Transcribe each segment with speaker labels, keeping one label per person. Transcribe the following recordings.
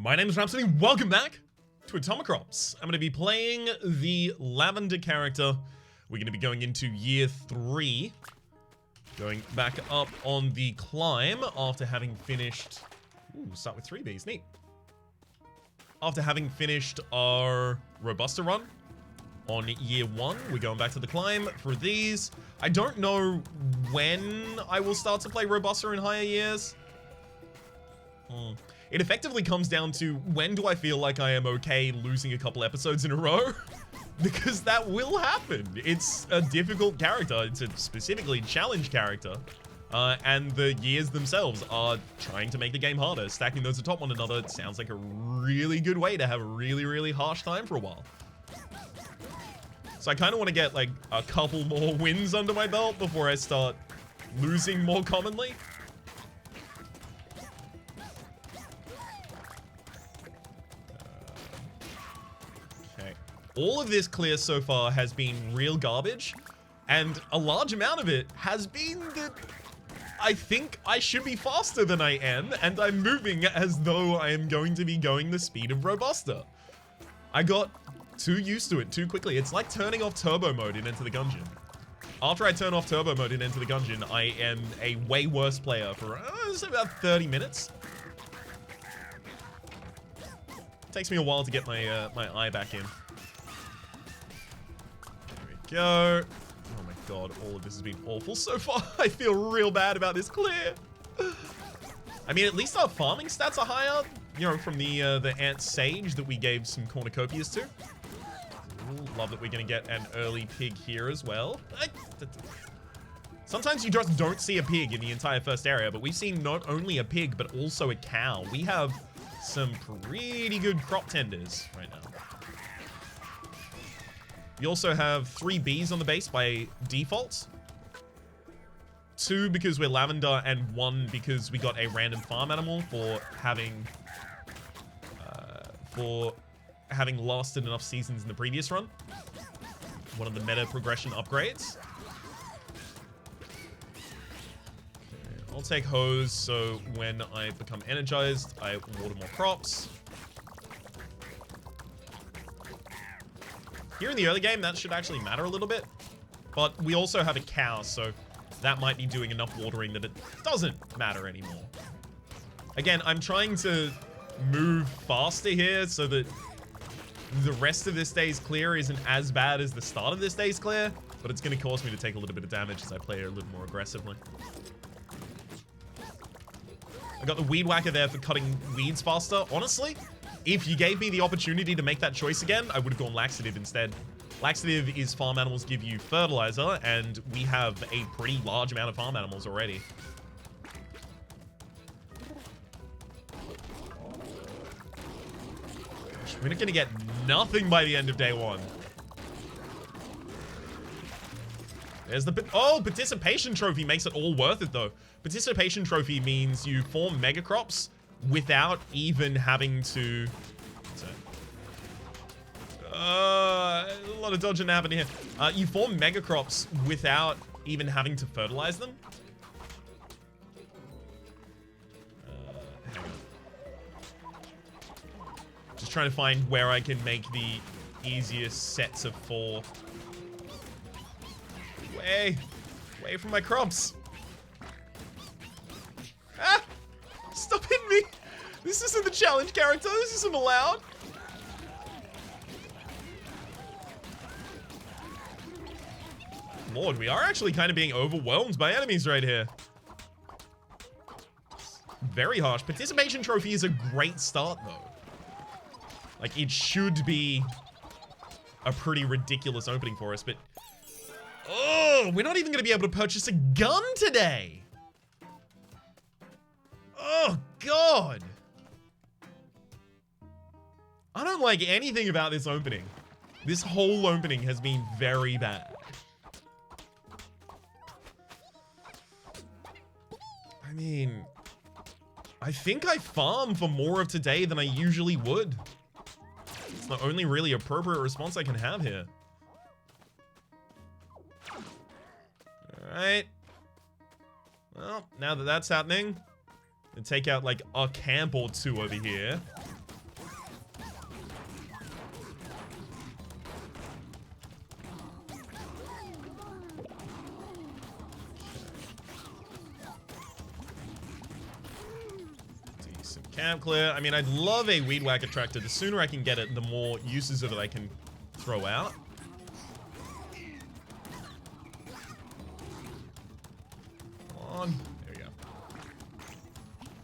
Speaker 1: My name is Rhapsody. Welcome back to Atomicrops. I'm going to be playing the Lavender character. We're going to be going into year 3. Going back up on the climb after having finished... Ooh, start with 3 Bs. Neat. After having finished our Robusta run on year 1, we're going back to the climb for these. I don't know when I will start to play Robusta in higher years. It effectively comes down to when do I feel like I am okay losing a couple episodes in a row? Because that will happen. It's a difficult character. It's a specifically challenge character. And the years themselves are trying to make the game harder. Stacking those atop one another sounds like a really good way to have a really, really harsh time for a while. So I kind of want to get like a couple more wins under my belt before I start losing more commonly. All of this clear so far has been real garbage, and a large amount of it has been that I think I should be faster than I am, and I'm moving as though I am going to be going the speed of Robusta. I got too used to it too quickly. It's like turning off turbo mode in Enter the Gungeon. After I turn off turbo mode in Enter the Gungeon, I am a way worse player for about 30 minutes. Takes me a while to get my my eye back in. Go. Oh my god, all of this has been awful so far. I feel real bad about this clear. I mean, at least our farming stats are higher, you know, from the Ant Sage that we gave some cornucopias to. Ooh, love that we're gonna get an early pig here as well. Sometimes you just don't see a pig in the entire first area, but we've seen not only a pig, but also a cow. We have some pretty good crop tenders right now. We also have 3 Bs on the base by default. 2 because we're lavender, and 1 because we got a random farm animal for having lasted enough seasons in the previous run. One of the meta progression upgrades. Okay, I'll take hose, so when I become energized, I water more crops. Here in the early game, that should actually matter a little bit. But we also have a cow, so that might be doing enough watering that it doesn't matter anymore. Again, I'm trying to move faster here so that the rest of this day's clear isn't as bad as the start of this day's clear, but it's going to cause me to take a little bit of damage as I play a little more aggressively. I got the Weed Whacker there for cutting weeds faster. Honestly, if you gave me the opportunity to make that choice again, I would have gone Laxative instead. Laxative is farm animals give you fertilizer, and we have a pretty large amount of farm animals already. We're not gonna get nothing by the end of day 1. There's the... Oh, Participation Trophy makes it all worth it, though. Participation Trophy means you form Mega Crops without even having to... a lot of dodging happening here. You form Mega Crops without even having to fertilize them. Hang on. Just trying to find where I can make the easiest sets of 4. Away from my crops. Ah! Stop hitting me! This isn't the challenge character. This isn't allowed. Lord, we are actually kind of being overwhelmed by enemies right here. Very harsh. Participation Trophy is a great start, though. Like, it should be a pretty ridiculous opening for us, but... Oh, we're not even going to be able to purchase a gun today. Oh, God. I don't like anything about this opening. This whole opening has been very bad. I mean, I think I farm for more of today than I usually would. It's the only really appropriate response I can have here. Alright. Well, now that that's happening, and take out like a camp or 2 over here. Camp clear. I mean, I'd love a weed whacker tractor. The sooner I can get it, the more uses of it I can throw out. Come on. There we go.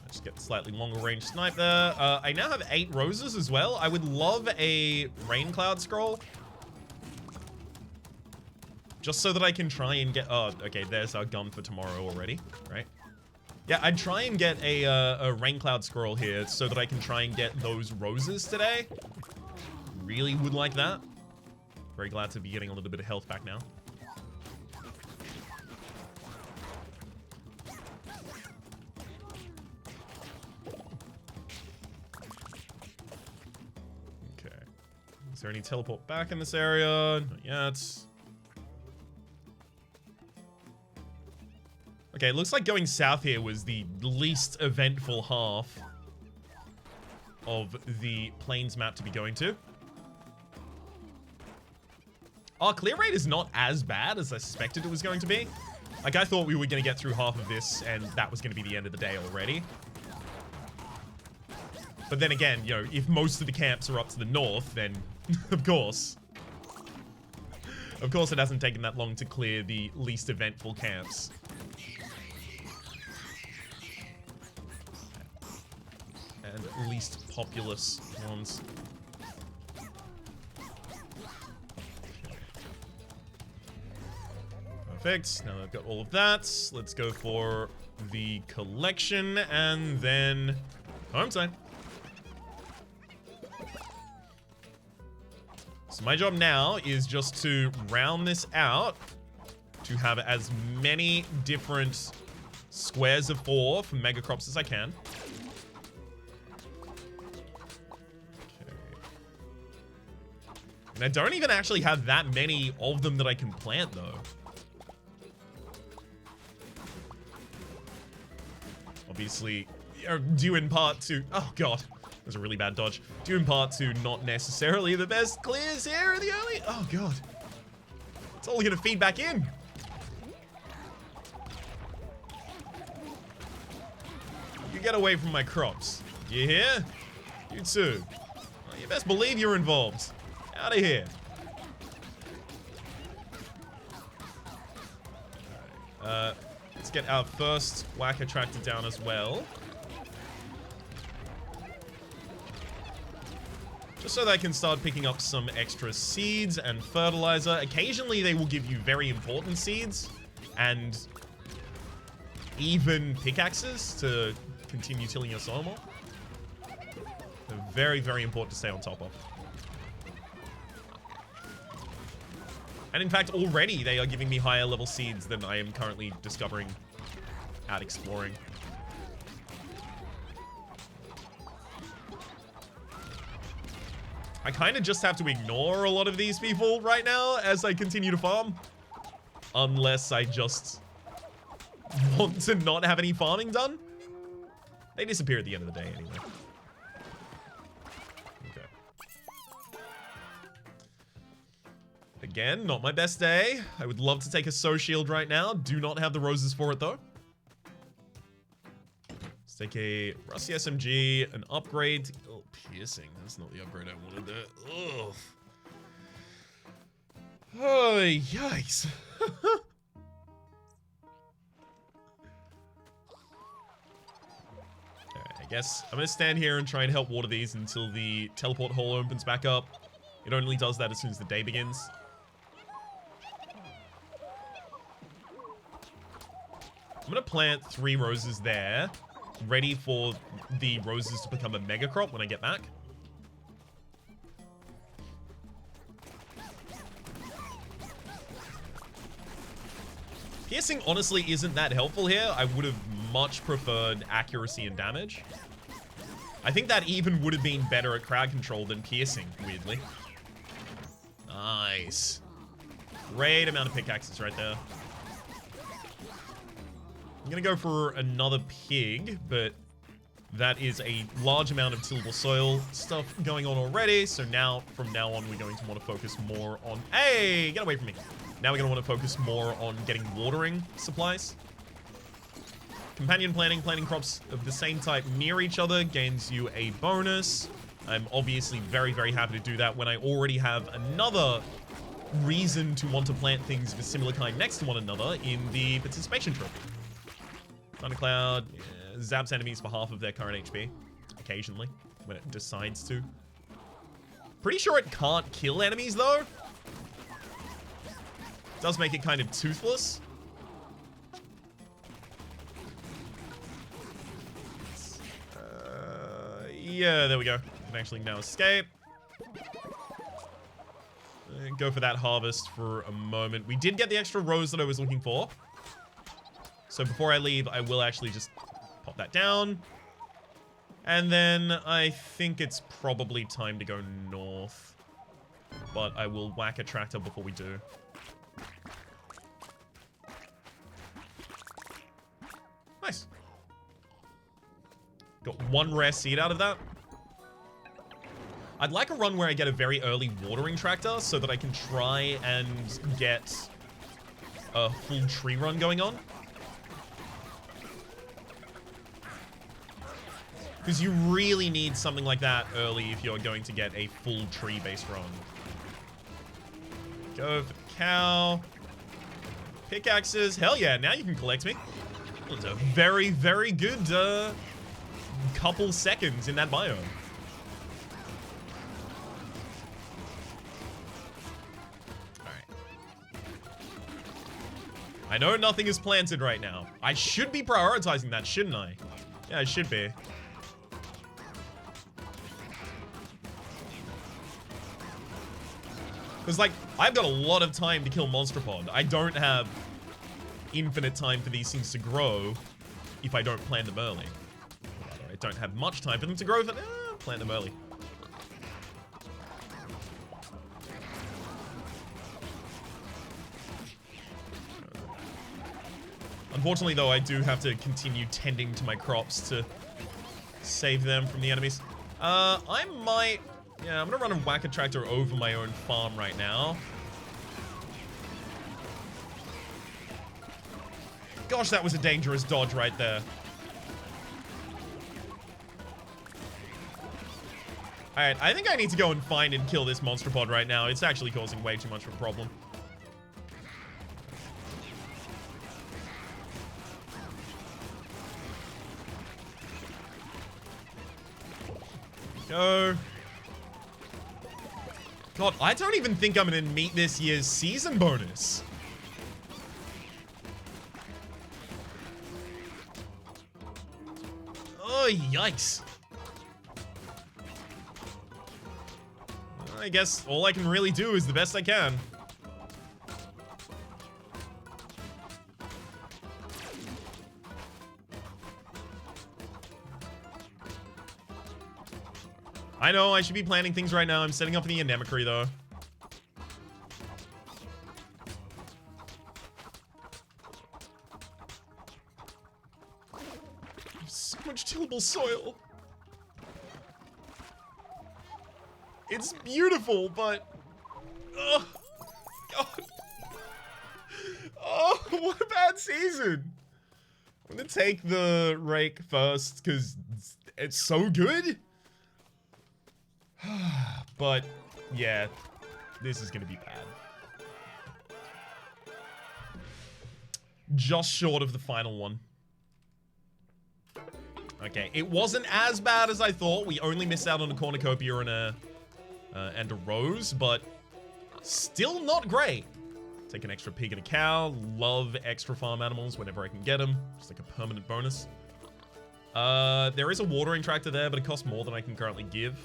Speaker 1: Just get the slightly longer range snipe there. I now have 8 roses as well. I would love a rain cloud scroll. Just so that I can try and get... Oh, okay, there's our gun for tomorrow already, right? Yeah, I'd try and get a rain cloud scroll here so that I can try and get those roses today. Really would like that. Very glad to be getting a little bit of health back now. Okay. Is there any teleport back in this area? Not yet. Okay, it looks like going south here was the least eventful half of the plains map to be going to. Our clear rate is not as bad as I suspected it was going to be. Like, I thought we were going to get through half of this and that was going to be the end of the day already. But then again, you know, if most of the camps are up to the north, then of course it hasn't taken that long to clear the least eventful camps. And least populous ones. Perfect. Now that I've got all of that, let's go for the collection and then home time. So my job now is just to round this out to have as many different squares of 4 for Megacrops as I can. And I don't even actually have that many of them that I can plant, though. Obviously, due in part to... Oh, God. That was a really bad dodge. Due in part to not necessarily the best clears here in the early... Oh, God. It's all going to feed back in. You get away from my crops. You hear? You too. Well, you best believe you're involved. Out of here. Let's get our first whacker tractor down as well. Just so they can start picking up some extra seeds and fertilizer. Occasionally they will give you very important seeds and even pickaxes to continue tilling your soil more. They're very, very important to stay on top of. And in fact, already they are giving me higher level seeds than I am currently discovering out exploring. I kind of just have to ignore a lot of these people right now as I continue to farm. Unless I just want to not have any farming done. They disappear at the end of the day anyway. Again, not my best day. I would love to take a So Shield right now. Do not have the roses for it, though. Let's take a Rusty SMG, an upgrade. Oh, piercing. That's not the upgrade I wanted there. Ugh. Oh, yikes. Alright, I guess I'm going to stand here and try and help water these until the teleport hole opens back up. It only does that as soon as the day begins. I'm going to plant 3 roses there, ready for the roses to become a mega crop when I get back. Piercing honestly isn't that helpful here. I would have much preferred accuracy and damage. I think that even would have been better at crowd control than piercing, weirdly. Nice. Great amount of pickaxes right there. I'm gonna go for another pig, but that is a large amount of tillable soil stuff going on already. So now, from now on, we're going to want to focus more on... Hey, get away from me. Now we're gonna want to focus more on getting watering supplies. Companion planting crops of the same type near each other gains you a bonus. I'm obviously very, very happy to do that when I already have another reason to want to plant things of a similar kind next to one another in the participation trophy. Thundercloud zaps enemies for half of their current HP, occasionally, when it decides to. Pretty sure it can't kill enemies, though. Does make it kind of toothless. Yeah, there we go. Can actually now escape. Go for that harvest for a moment. We did get the extra rose that I was looking for. So before I leave, I will actually just pop that down. And then I think it's probably time to go north. But I will whack a tractor before we do. Nice. Got one rare seed out of that. I'd like a run where I get a very early watering tractor so that I can try and get a full tree run going on. Because you really need something like that early if you're going to get a full tree-based run. Go for the cow. Pickaxes. Hell yeah, now you can collect me. It's a very, very good couple seconds in that biome. Alright. I know nothing is planted right now. I should be prioritizing that, shouldn't I? Yeah, I should be. Because, like, I've got a lot of time to kill Monster Pod. I don't have infinite time for these things to grow if I don't plant them early. I don't have much time for them to grow, but plant them early. Unfortunately, though, I do have to continue tending to my crops to save them from the enemies. I might... Yeah, I'm gonna run a whack a tractor over my own farm right now. Gosh, that was a dangerous dodge right there. Alright, I think I need to go and find and kill this monster pod right now. It's actually causing way too much of a problem. Go. God, I don't even think I'm gonna meet this year's season bonus. Oh, yikes. I guess all I can really do is the best I can. I know, I should be planning things right now. I'm setting up for the Anemocry, though. So much tillable soil. It's beautiful, but... Oh, God. Oh, what a bad season. I'm gonna take the rake first, because it's so good. But, yeah, this is gonna be bad. Just short of the final one. Okay, it wasn't as bad as I thought. We only missed out on a cornucopia and a rose, but still not great. Take an extra pig and a cow. Love extra farm animals whenever I can get them. Just like a permanent bonus. There is a watering tractor there, but it costs more than I can currently give.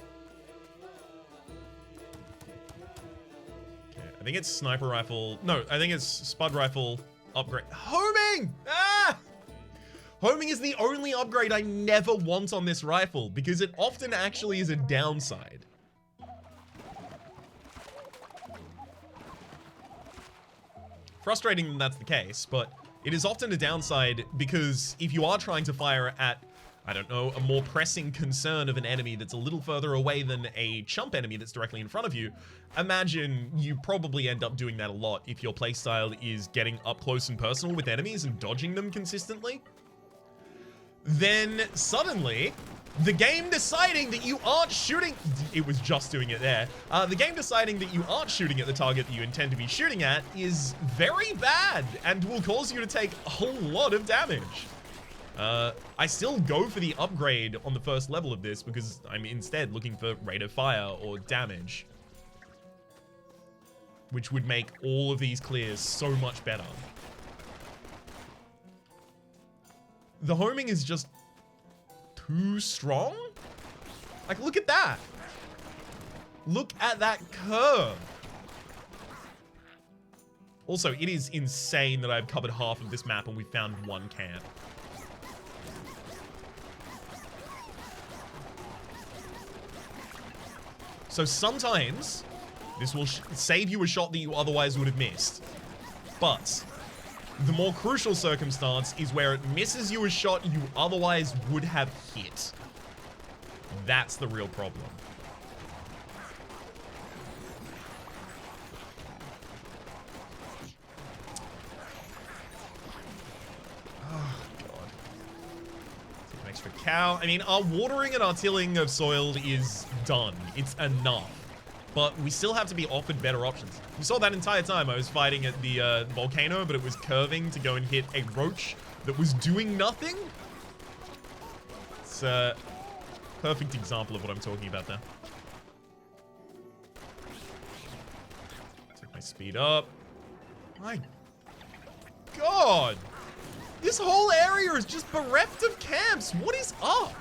Speaker 1: Okay, I think it's sniper rifle. No, I think it's spud rifle upgrade. Homing! Ah! Homing is the only upgrade I never want on this rifle, because it often actually is a downside. Frustrating that that's the case, but it is often a downside because if you are trying to fire at, I don't know, a more pressing concern of an enemy that's a little further away than a chump enemy that's directly in front of you, imagine you probably end up doing that a lot if your playstyle is getting up close and personal with enemies and dodging them consistently. then suddenly the game deciding that you aren't shooting, it was just doing it there. The game deciding that you aren't shooting at the target that you intend to be shooting at is very bad and will cause you to take a whole lot of damage. I still go for the upgrade on the first level of this because I'm instead looking for rate of fire or damage, which would make all of these clears so much better. The homing is just too strong? Like, look at that. Look at that curve. Also, it is insane that I've covered half of this map and we found one camp. So sometimes this will save you a shot that you otherwise would have missed. But the more crucial circumstance is where it misses you a shot you otherwise would have hit. That's the real problem. Oh, God. Take an extra cow. I mean, our watering and our tilling of soil is done. It's enough. But we still have to be offered better options. You saw that entire time I was fighting at the volcano, but it was curving to go and hit a roach that was doing nothing. It's a perfect example of what I'm talking about there. Take my speed up. My God! This whole area is just bereft of camps. What is up?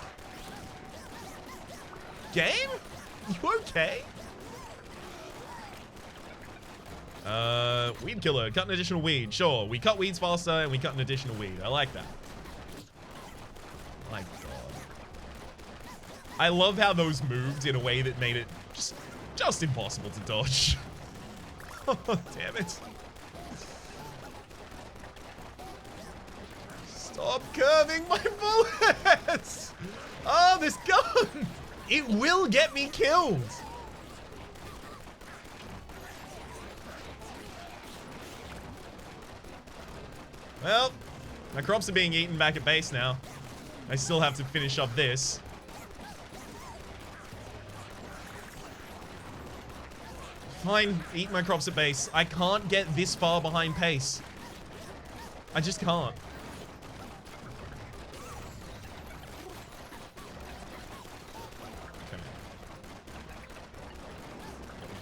Speaker 1: Game? You okay? Weed killer, cut an additional weed. Sure, we cut weeds faster and we cut an additional weed. I like that. My God. I love how those moved in a way that made it just impossible to dodge. Oh, damn it. Stop curving my bullets! Oh, this gun! It will get me killed! Well, my crops are being eaten back at base now. I still have to finish up this. Fine, eat my crops at base. I can't get this far behind pace. I just can't. Okay.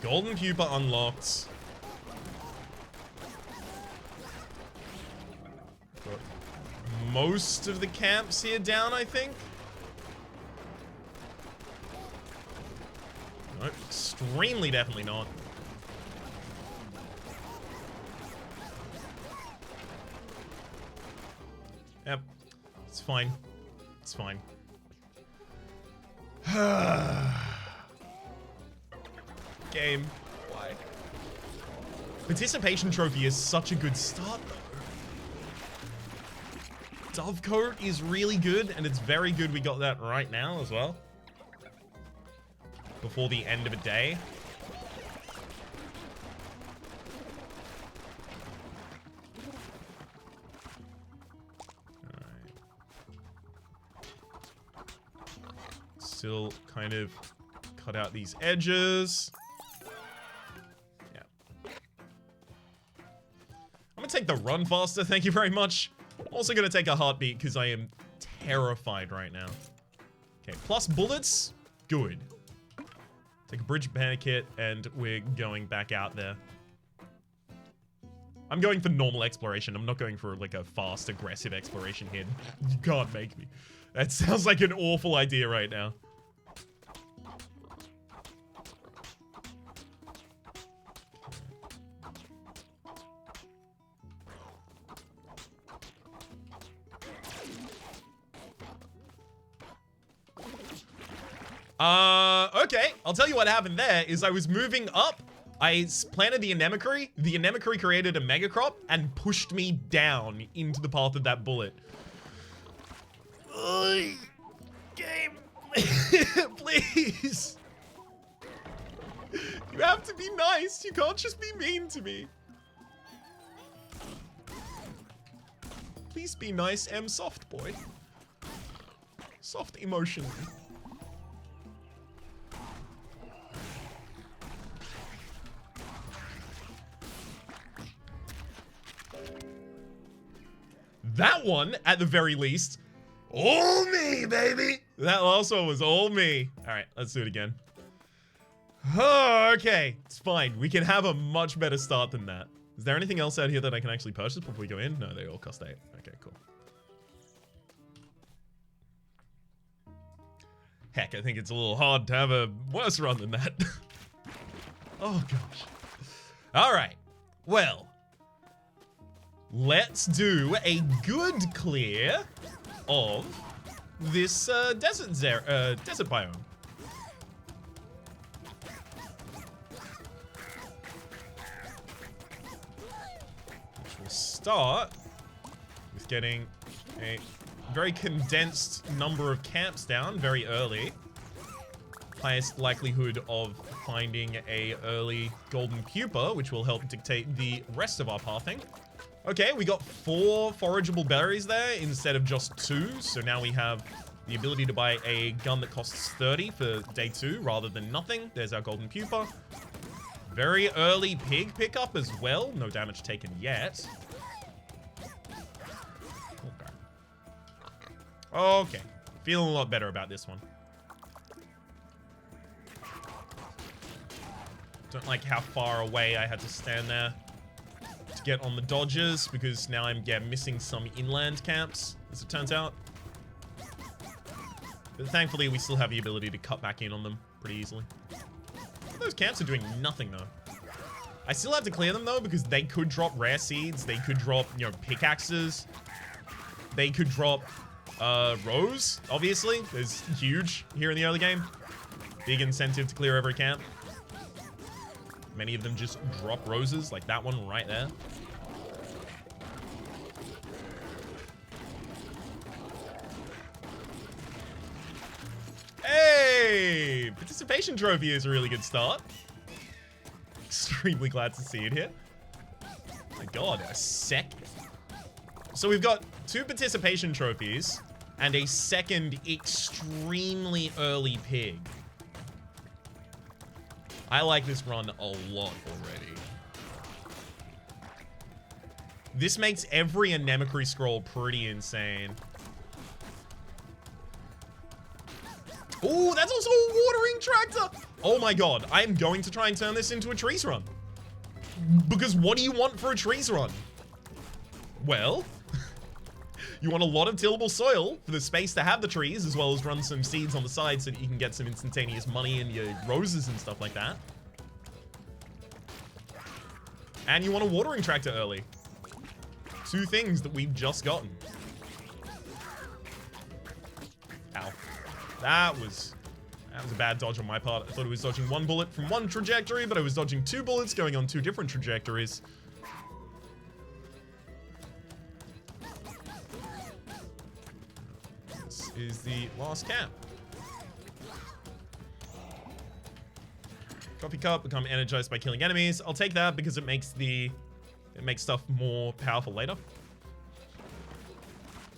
Speaker 1: Golden pupa unlocked. Most of the camps here down, I think. No, extremely definitely not. Yep, it's fine. It's fine. Game. Why? Participation trophy is such a good start, though. Dovecoat is really good, and it's very good we got that right now as well. Before the end of a day. Alright. Still kind of cut out these edges. Yeah. I'm gonna take the run faster, thank you very much. Also gonna take a heartbeat because I am terrified right now. Okay, plus bullets, good. Take a bridge repair kit and we're going back out there. I'm going for normal exploration. I'm not going for like a fast, aggressive exploration here. You can't make me. That sounds like an awful idea right now. Okay, I'll tell you what happened there is I was moving up, I planted the Atomicrops, the Atomicrops created a mega crop and pushed me down into the path of that bullet. Game, please. You have to be nice, you can't just be mean to me. Please be nice, M soft boy. Soft emotion. That one, at the very least, all me, baby. That last one was all me. All right, let's do it again. Oh, okay, it's fine. We can have a much better start than that. Is there anything else out here that I can actually purchase before we go in? No, they all cost 8. Okay, cool. Heck, I think it's a little hard to have a worse run than that. Oh, gosh. All right. Well, let's do a good clear of this desert biome. Which will start with getting a very condensed number of camps down very early. Highest likelihood of finding a early golden pupa, which will help dictate the rest of our pathing. Okay, we got 4 forageable berries there instead of just 2. So now we have the ability to buy a gun that costs 30 for day 2 rather than nothing. There's our golden pupa. Very early pig pickup as well. No damage taken yet. Okay. Feeling a lot better about this one. Don't like how far away I had to stand there to get on the dodges, because now I'm missing some inland camps, as it turns out. But thankfully, we still have the ability to cut back in on them pretty easily. Those camps are doing nothing, though. I still have to clear them, though, because they could drop rare seeds. They could drop, you know, pickaxes. They could drop rows, obviously. It's huge here in the early game. Big incentive to clear every camp. Many of them just drop roses, like that one right there. Hey! Participation trophy is a really good start. Extremely glad to see it here. Oh my god, a second. So we've got 2 participation trophies and a second extremely early pig. I like this run a lot already. This makes every Anemocry scroll pretty insane. Oh, that's also a watering tractor. Oh my god, I am going to try and turn this into a trees run. Because what do you want for a trees run? Well, you want a lot of tillable soil for the space to have the trees, as well as run some seeds on the side so that you can get some instantaneous money in your roses and stuff like that. And you want a watering tractor early. 2 things that we've just gotten. Ow. That was a bad dodge on my part. I thought it was dodging 1 bullet from 1 trajectory, but I was dodging 2 bullets going on 2 different trajectories. This is the last camp. Coffee cup, become energized by killing enemies. I'll take that because it makes stuff more powerful later.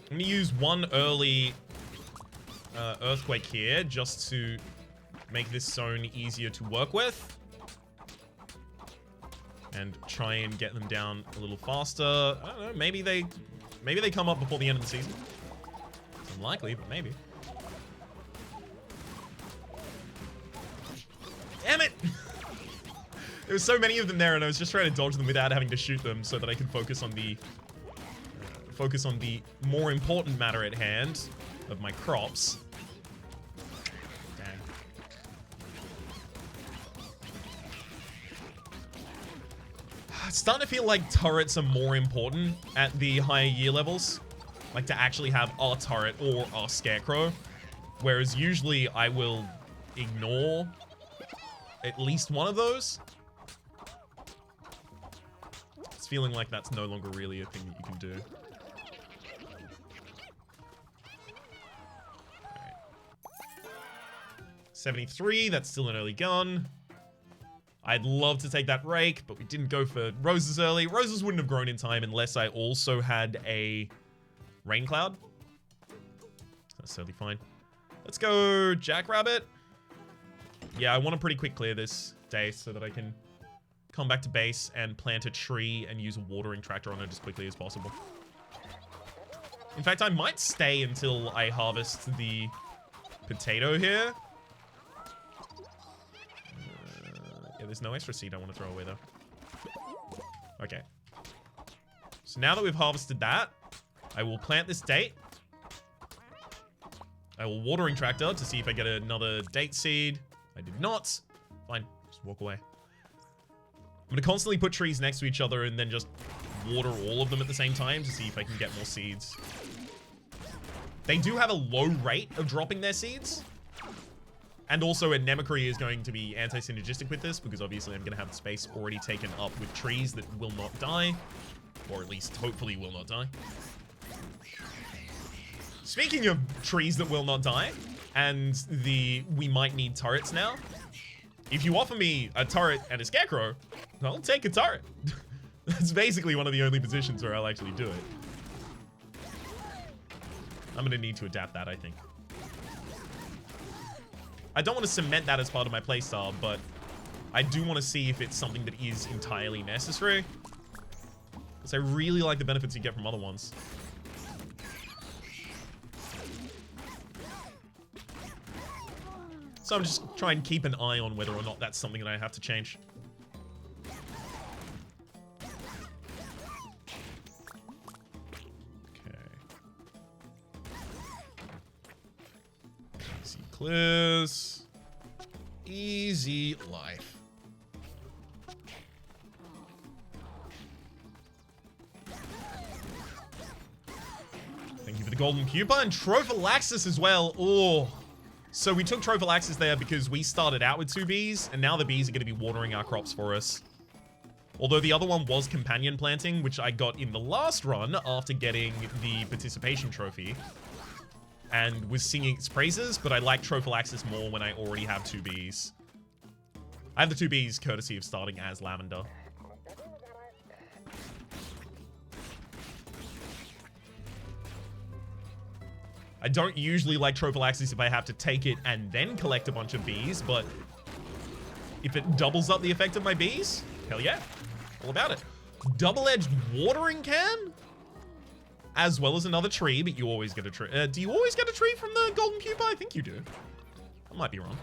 Speaker 1: I'm gonna use 1 early earthquake here just to make this zone easier to work with. And try and get them down a little faster. I don't know, maybe they come up before the end of the season. It's unlikely, but maybe. Damn it! There were so many of them there, and I was just trying to dodge them without having to shoot them, so that I could focus on the more important matter at hand of my crops. Dang. It's starting to feel like turrets are more important at the higher year levels. Like to actually have a turret or a scarecrow, whereas usually I will ignore at least one of those. It's feeling like that's no longer really a thing that you can do. Alright. 73, that's still an early gun. I'd love to take that rake, but we didn't go for roses early. Roses wouldn't have grown in time unless I also had a rain cloud. That's totally fine. Let's go Jackrabbit. Yeah, I want a pretty quick clear this day so that I can come back to base and plant a tree and use a watering tractor on it as quickly as possible. In fact, I might stay until I harvest the potato here. Yeah, there's no extra seed I want to throw away, though. Okay. So now that we've harvested that, I will plant this date. I will watering tractor to see if I get another date seed. I did not. Fine, just walk away. I'm going to constantly put trees next to each other and then just water all of them at the same time to see if I can get more seeds. They do have a low rate of dropping their seeds. And also, Anemocry is going to be anti-synergistic with this, because obviously I'm going to have space already taken up with trees that will not die. Or at least, hopefully, will not die. Speaking of trees that will not die, and we might need turrets now. If you offer me a turret and a scarecrow, I'll take a turret. That's basically one of the only positions where I'll actually do it. I'm going to need to adapt that, I think. I don't want to cement that as part of my playstyle, but I do want to see if it's something that is entirely necessary. Because I really like the benefits you get from other ones. So I'm just trying to keep an eye on whether or not that's something that I have to change. Easy clears. Easy life. Thank you for the golden pupa and Trophylaxis as well. Oh, so we took Trophylaxis there because we started out with 2 bees, and now the bees are going to be watering our crops for us. Although the other one was companion planting, which I got in the last run after getting the participation trophy. And was singing its praises, but I like Trophylaxis more when I already have 2 bees. I have the 2 bees courtesy of starting as Lavender. I don't usually like Trophylaxis if I have to take it and then collect a bunch of bees, but if it doubles up the effect of my bees, hell yeah, all about it. Double-edged watering can? As well as another tree, but you always get a tree. Do you always get a tree from the golden pupa? I think you do. I might be wrong.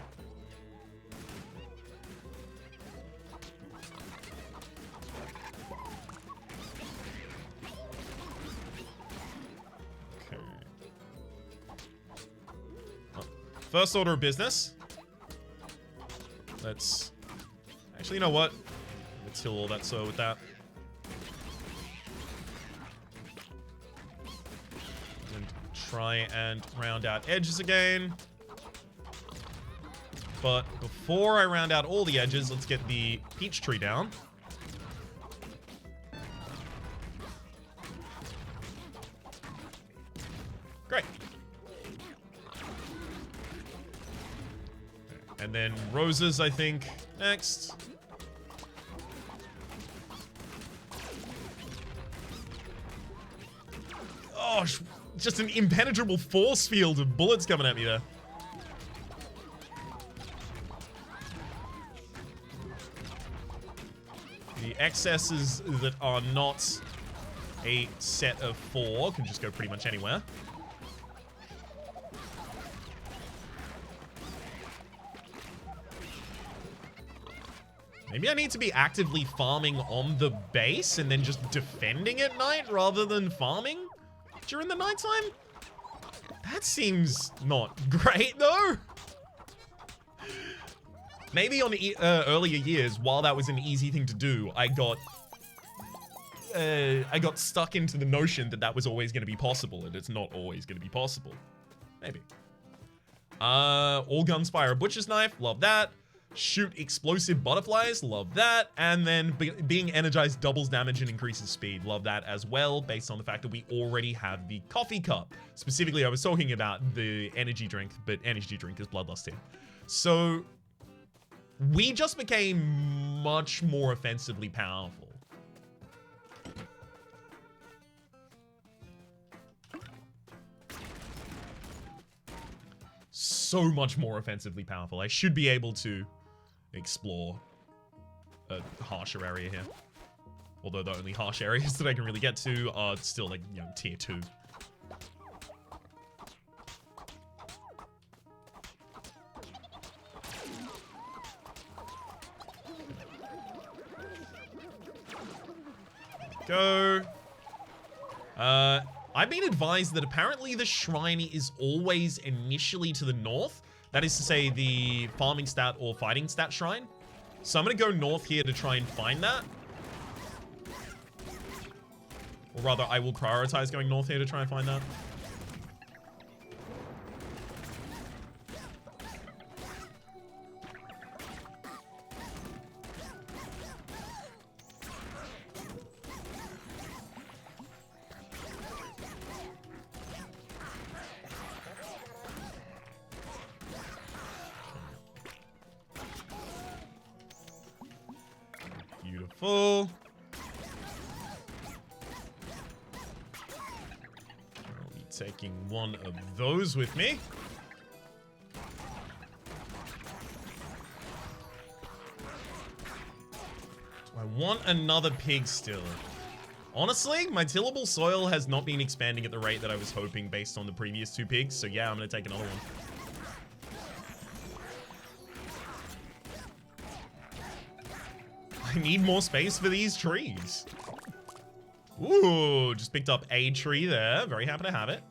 Speaker 1: Okay. Oh. First order of business. Let's... Actually, you know what? Let's heal all that soil with that. Try and round out edges again. But before I round out all the edges, let's get the peach tree down. Great. And then roses, I think, next. Oh, just an impenetrable force field of bullets coming at me there. The excesses that are not a set of 4 can just go pretty much anywhere. Maybe I need to be actively farming on the base and then just defending at night rather than farming during the nighttime? That seems not great, though. Maybe on earlier years, while that was an easy thing to do, I got stuck into the notion that that was always going to be possible, and it's not always going to be possible. Maybe. All guns fire a butcher's knife. Love that. Shoot explosive butterflies. Love that. And then being energized doubles damage and increases speed. Love that as well, based on the fact that we already have the coffee cup. Specifically, I was talking about the energy drink, but energy drink is bloodlusting. So we just became much more offensively powerful. so much more offensively powerful. I should be able to explore a harsher area here. Although the only harsh areas that I can really get to are still like, you know, tier 2. Go. I've been advised that apparently the shrine is always initially to the north. That is to say the farming stat or fighting stat shrine. So I'm going to go north here to try and find that. Or rather, I will prioritize going north here to try and find that. Beautiful. I'll be taking one of those with me. Do I want another pig still? Honestly, my tillable soil has not been expanding at the rate that I was hoping based on the previous 2 pigs. So yeah, I'm going to take another one. I need more space for these trees. Ooh, just picked up a tree there. Very happy to have it.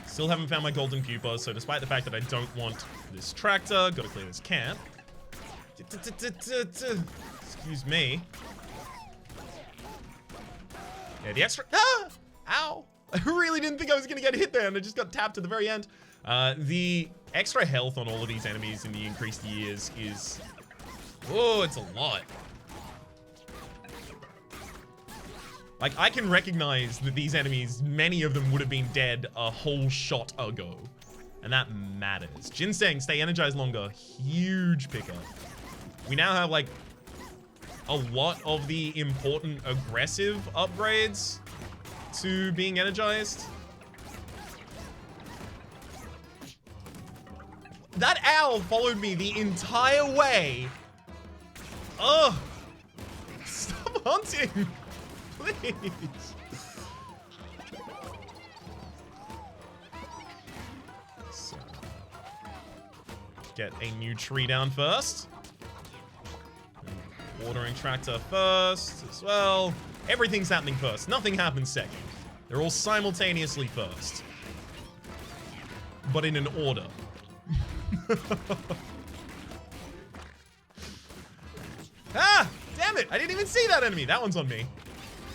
Speaker 1: Still haven't found my golden pupa, so despite the fact that I don't want this tractor, gotta clear this camp. Excuse me. Yeah, the extra... Ah! Ow! I really didn't think I was gonna get hit there, and I just got tapped at the very end. The extra health on all of these enemies in the increased years is... Oh, it's a lot. Like, I can recognize that these enemies, many of them would have been dead a whole shot ago. And that matters. Ginseng, stay energized longer. Huge pickup. We now have, like, a lot of the important aggressive upgrades to being energized. That owl followed me the entire way. Ugh. Stop hunting. Please. So, get a new tree down first. Watering tractor first as well. Everything's happening first. Nothing happens second. They're all simultaneously first. But in an order. Ah! Damn it! I didn't even see that enemy. That one's on me.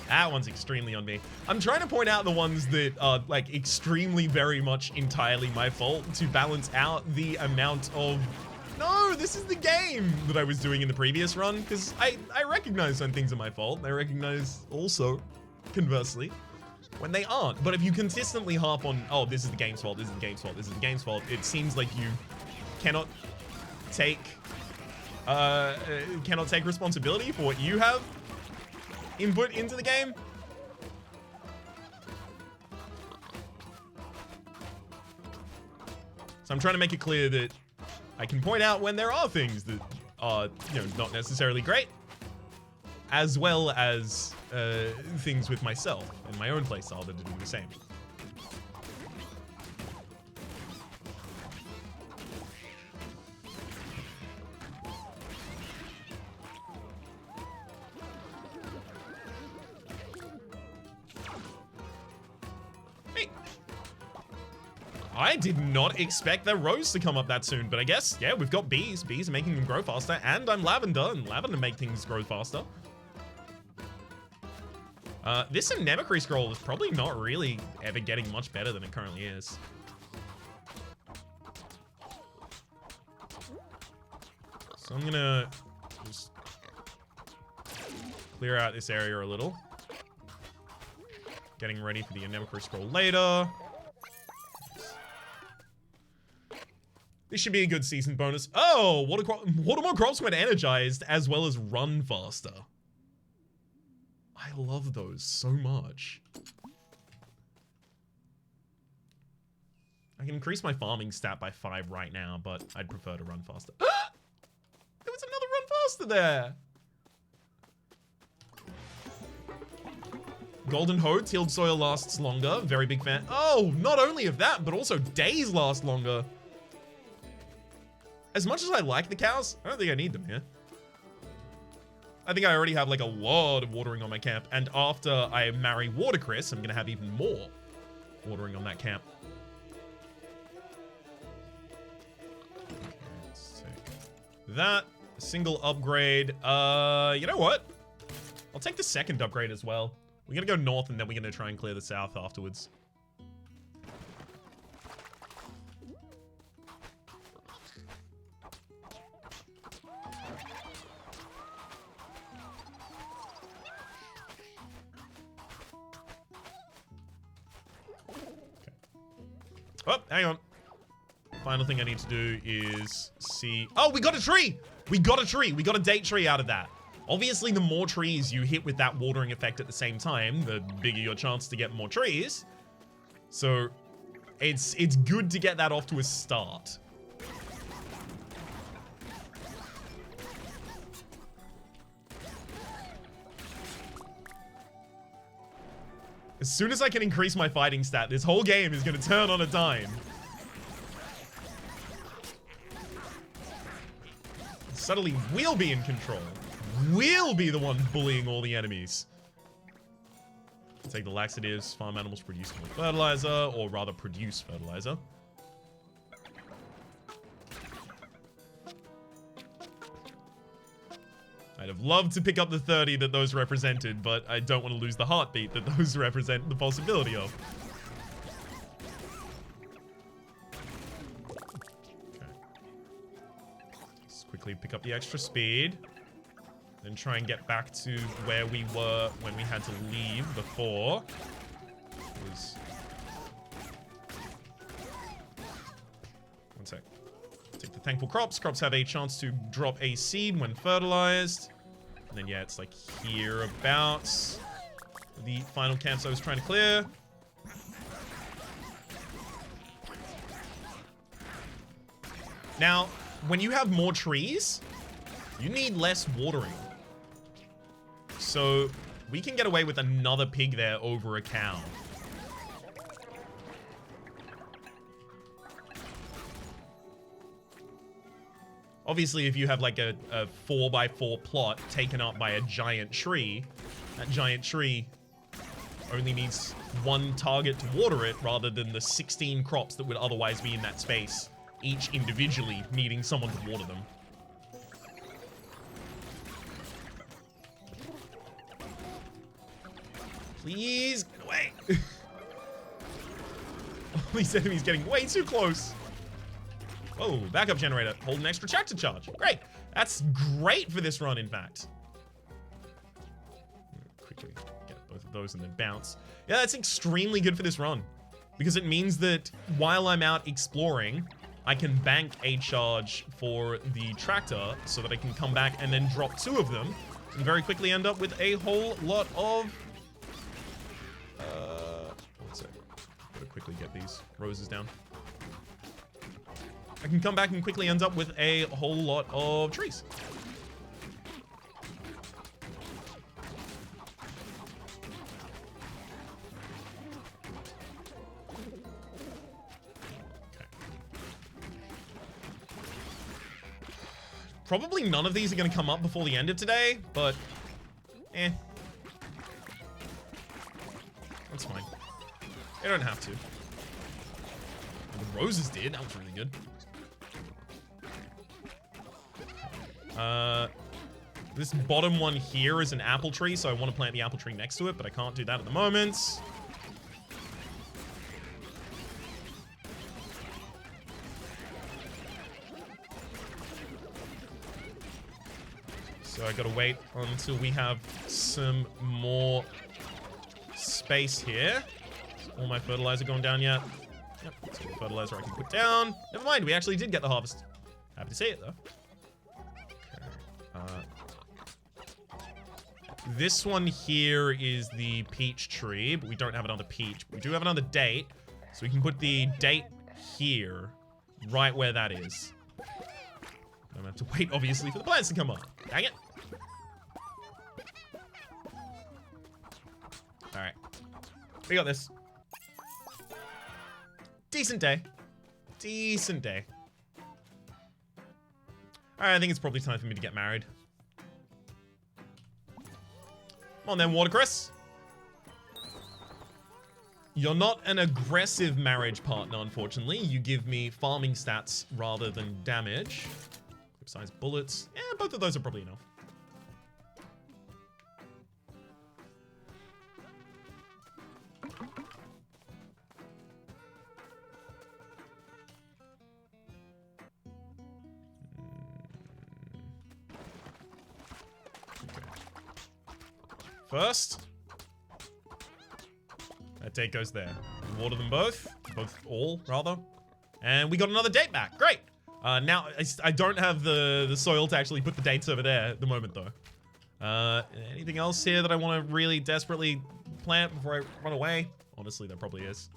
Speaker 1: That one's extremely on me. I'm trying to point out the ones that are, like, extremely very much entirely my fault to balance out the amount of... No, this is the game that I was doing in the previous run, because I recognize when things are my fault. I recognize also, conversely, when they aren't. But if you consistently harp on, oh, this is the game's fault, this is the game's fault, this is the game's fault, it seems like you cannot take responsibility for what you have input into the game. So I'm trying to make it clear that I can point out when there are things that are, you know, not necessarily great, as well as things with myself and my own playstyle that are doing the same. I did not expect the rose to come up that soon, but I guess, yeah, we've got bees. Bees are making them grow faster, and I'm lavender, and lavender make things grow faster. This anemone scroll is probably not really ever getting much better than it currently is. So I'm gonna just clear out this area a little. Getting ready for the anemone scroll later. This should be a good season bonus. Oh, water more crops when energized, as well as run faster. I love those so much. I can increase my farming stat by 5 right now, but I'd prefer to run faster. There was another run faster there. Golden Hoe, tilled soil lasts longer. Very big fan. Oh, not only of that, but also days last longer. As much as I like the cows, I don't think I need them here. I think I already have like a lot of watering on my camp. And after I marry Watercress, I'm going to have even more watering on that camp. Let's take that. A single upgrade. You know what? I'll take the second upgrade as well. We're going to go north and then we're going to try and clear the south afterwards. Oh, hang on. Final thing I need to do is see... Oh, we got a tree! We got a tree! We got a date tree out of that. Obviously, the more trees you hit with that watering effect at the same time, the bigger your chance to get more trees. So, it's good to get that off to a start. As soon as I can increase my fighting stat, this whole game is going to turn on a dime. Suddenly, we'll be in control. We'll be the one bullying all the enemies. Take the laxatives. Farm animals produce more fertilizer, or rather produce fertilizer. I'd have loved to pick up the 30 that those represented, but I don't want to lose the heartbeat that those represent the possibility of. Okay. Let's quickly pick up the extra speed. Then try and get back to where we were when we had to leave before. One sec. Take the thankful crops. Crops have a chance to drop a seed when fertilized. And then, yeah, it's like hereabouts. The final camps I was trying to clear. Now, when you have more trees, you need less watering. So, we can get away with another pig there over a cow. Obviously, if you have like a 4x4 plot taken up by a giant tree, that giant tree only needs one target to water it rather than the 16 crops that would otherwise be in that space, each individually needing someone to water them. Please, get away. All these enemies getting way too close. Oh, backup generator. Hold an extra tractor charge. Great. That's great for this run, in fact. Quickly get both of those and then bounce. Yeah, that's extremely good for this run. Because it means that while I'm out exploring, I can bank a charge for the tractor so that I can come back and then drop 2 of them and very quickly end up with a whole lot of... one sec. Gotta quickly get these roses down. I can come back and quickly end up with a whole lot of trees. Okay. Probably none of these are going to come up before the end of today, but eh. That's fine. They don't have to. The roses did. That was really good. This bottom one here is an apple tree, so I want to plant the apple tree next to it, but I can't do that at the moment. So I gotta wait until we have some more space here. Is all my fertilizer gone down yet? Yep, that's all the fertilizer I can put down. Never mind, we actually did get the harvest. Happy to see it, though. This one here is the peach tree, but we don't have another peach. We do have another date, so we can put the date here, right where that is. I'm gonna have to wait, obviously, for the plants to come up. Dang it. All right, we got this. Decent day. Decent day. All right, I think it's probably time for me to get married. Come on then, Watercress. You're not an aggressive marriage partner, unfortunately. You give me farming stats rather than damage. Size bullets. Yeah, both of those are probably enough. Okay. First, that date goes there. Water them both. All, rather. And we got another date back. Great. Now, I don't have the soil to actually put the dates over there at the moment, though. Anything else here that I want to really desperately plant before I run away? Honestly, there probably is.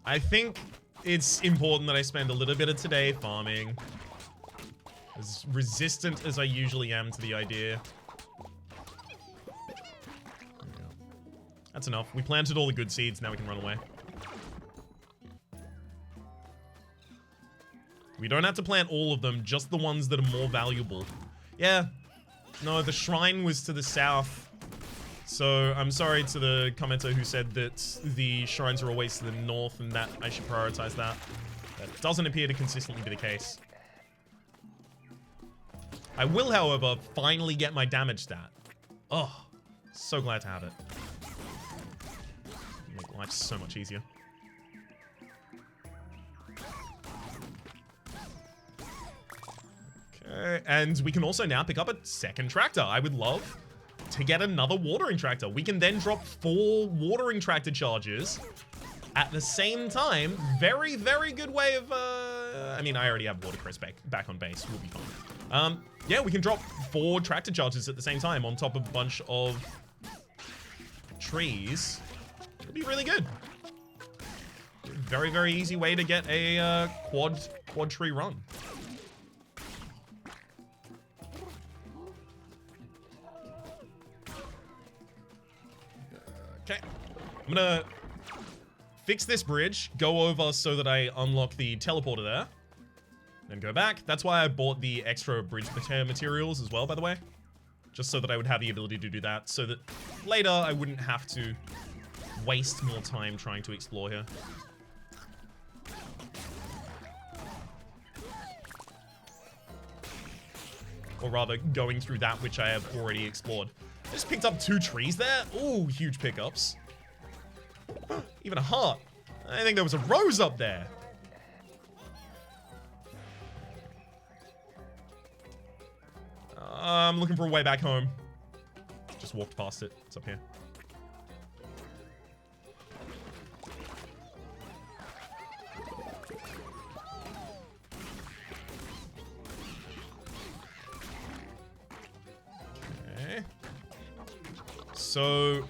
Speaker 1: I think it's important that I spend a little bit of today farming. As resistant as I usually am to the idea. That's enough. We planted all the good seeds, now we can run away. We don't have to plant all of them, just the ones that are more valuable. Yeah. No, the shrine was to the south. So, I'm sorry to the commenter who said that the shrines are always to the north and that I should prioritize that. That doesn't appear to consistently be the case. I will, however, finally get my damage stat. Oh, so glad to have it. Make life so much easier. Okay, and we can also now pick up a second tractor. I would love to get another watering tractor. We can then drop 4 watering tractor charges at the same time. Very, very good way of, I mean, I already have Watercress back on base. We'll be fine. Yeah, we can drop 4 tractor charges at the same time on top of a bunch of trees. It'll be really good. Very, very easy way to get a quad tree run. Okay, I'm gonna fix this bridge, go over so that I unlock the teleporter there, then go back. That's why I bought the extra bridge materials as well, by the way. Just so that I would have the ability to do that, so that later I wouldn't have to waste more time trying to explore here. Or rather, going through that which I have already explored. Just picked up 2 trees there. Ooh, huge pickups. Even a heart. I think there was a rose up there. I'm looking for a way back home. Just walked past it. It's up here. Okay. So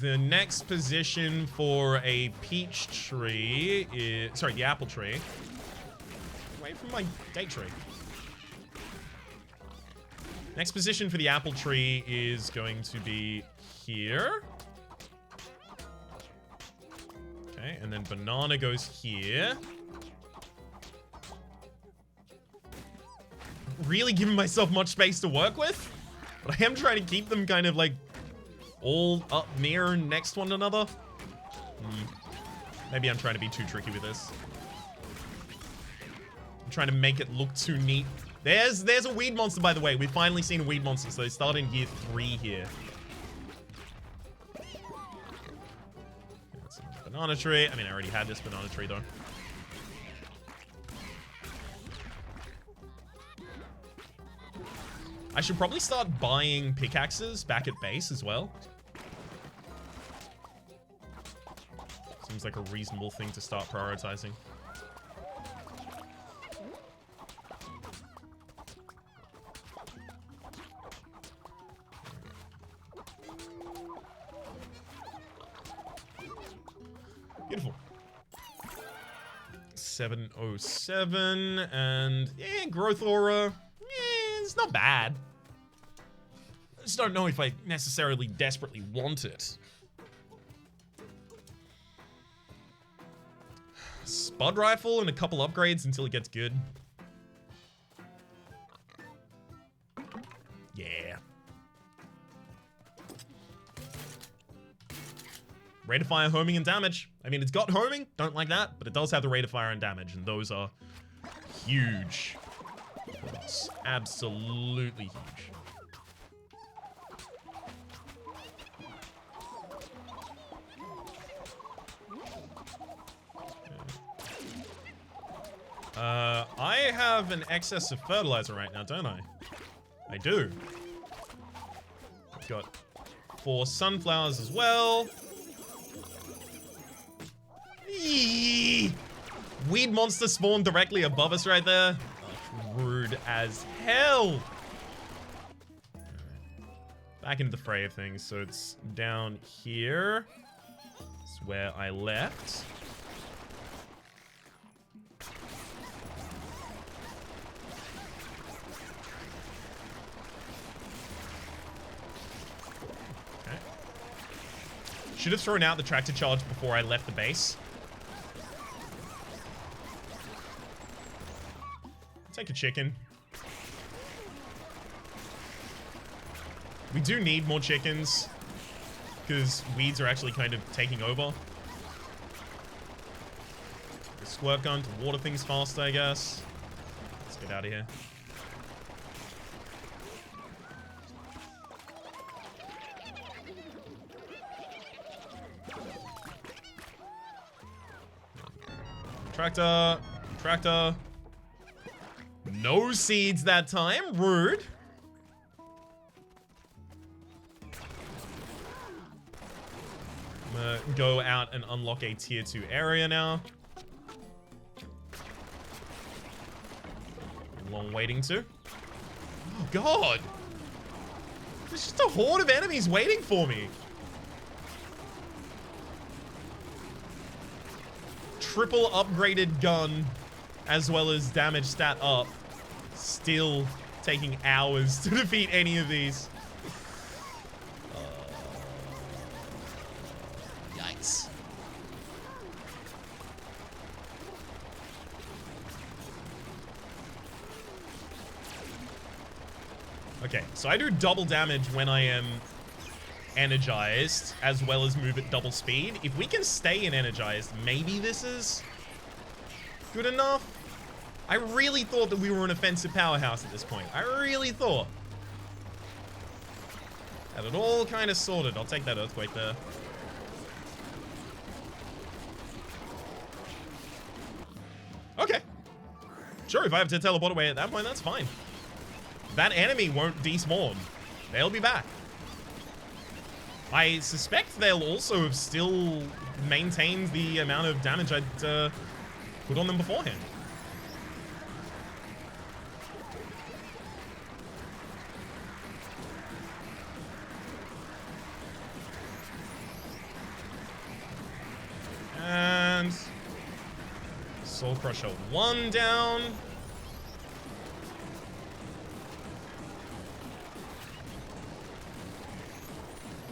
Speaker 1: the next position for a peach tree is, sorry, the apple tree. Away from my date tree. Next position for the apple tree is going to be here. Okay, and then banana goes here. Really giving myself much space to work with, but I am trying to keep them kind of like all up near next one another. Maybe I'm trying to be too tricky with this. I'm trying to make it look too neat. There's a weed monster, by the way. We've finally seen a weed monster, so they start in year 3 here. That's a banana tree. I mean, I already had this banana tree, though. I should probably start buying pickaxes back at base as well. seems like a reasonable thing to start prioritizing. Beautiful. 707 and yeah, growth aura. Yeah, it's not bad. I just don't know if I necessarily desperately want it. Spud rifle and a couple upgrades until it gets good. Yeah. Rate of fire, homing, and damage. I mean, it's got homing, don't like that, but it does have the rate of fire and damage, and those are huge. It's absolutely huge. I have an excess of fertilizer right now, don't I? I do. I've got 4 sunflowers as well. Eee! Weed monster spawned directly above us right there. Oh, rude as hell. Back into the fray of things. So it's down here. It's where I left. Okay. Should have thrown out the tractor charge before I left the base. Take a chicken. We do need more chickens because weeds are actually kind of taking over. The squirt gun to water things faster, I guess. Let's get out of here. Tractor. Tractor. No seeds that time. Rude. I'm gonna go out and unlock a tier 2 area now. Long waiting to. Oh, God. There's just a horde of enemies waiting for me. Triple upgraded gun, as well as damage stat up. Still taking hours to defeat any of these. Yikes. Okay, so I do double damage when I am energized, as well as move at double speed. If we can stay in energized, maybe this is good enough. I really thought that we were an offensive powerhouse at this point. I really thought. Had it all kind of sorted. I'll take that earthquake there. Okay. Sure, if I have to teleport away at that point, that's fine. That enemy won't despawn. They'll be back. I suspect they'll also have still maintained the amount of damage I'd put on them beforehand. And Soul Crusher 1 down.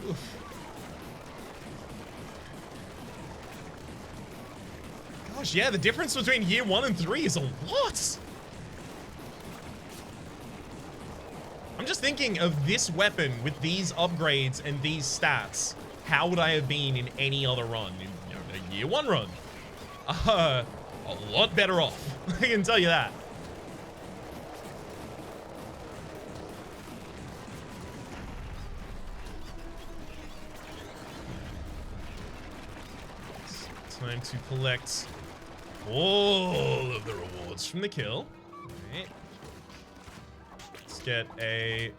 Speaker 1: Oof. Gosh, yeah, the difference between year 1 and 3 is a lot. I'm just thinking of this weapon with these upgrades and these stats. How would I have been in any other run? In a year 1 run? A lot better off. I can tell you that. It's time to collect all of the rewards from the kill. All right. Let's get a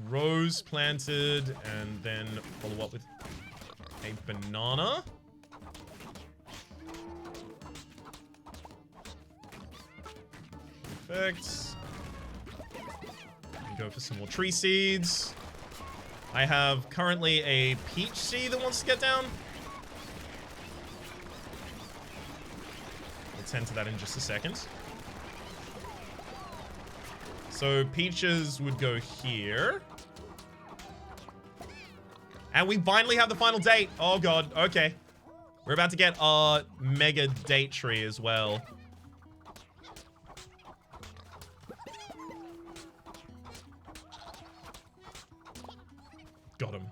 Speaker 1: rose planted and then follow up with A banana. Perfect. Go for some more tree seeds. I have currently a peach seed that wants to get down. We'll tend to that in just a second. So peaches would go here. And we finally have the final date. Oh god, okay. We're about to get our mega date tree as well. Got him.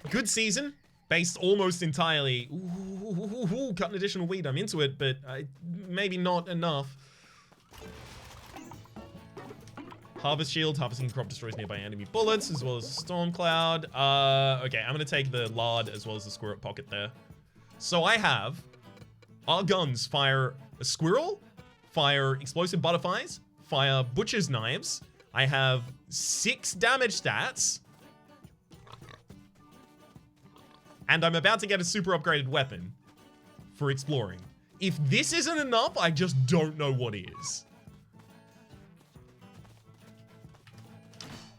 Speaker 1: Good season. Based almost entirely... Ooh, cut an additional weed. I'm into it, but maybe not enough. Harvest shield. Harvesting crop destroys nearby enemy bullets, as well as a storm cloud. Okay, I'm gonna take the lard as well as the squirrel pocket there. So I have... Our guns fire a squirrel, fire explosive butterflies, fire butcher's knives. I have 6 damage stats. And I'm about to get a super upgraded weapon for exploring. If this isn't enough, I just don't know what is.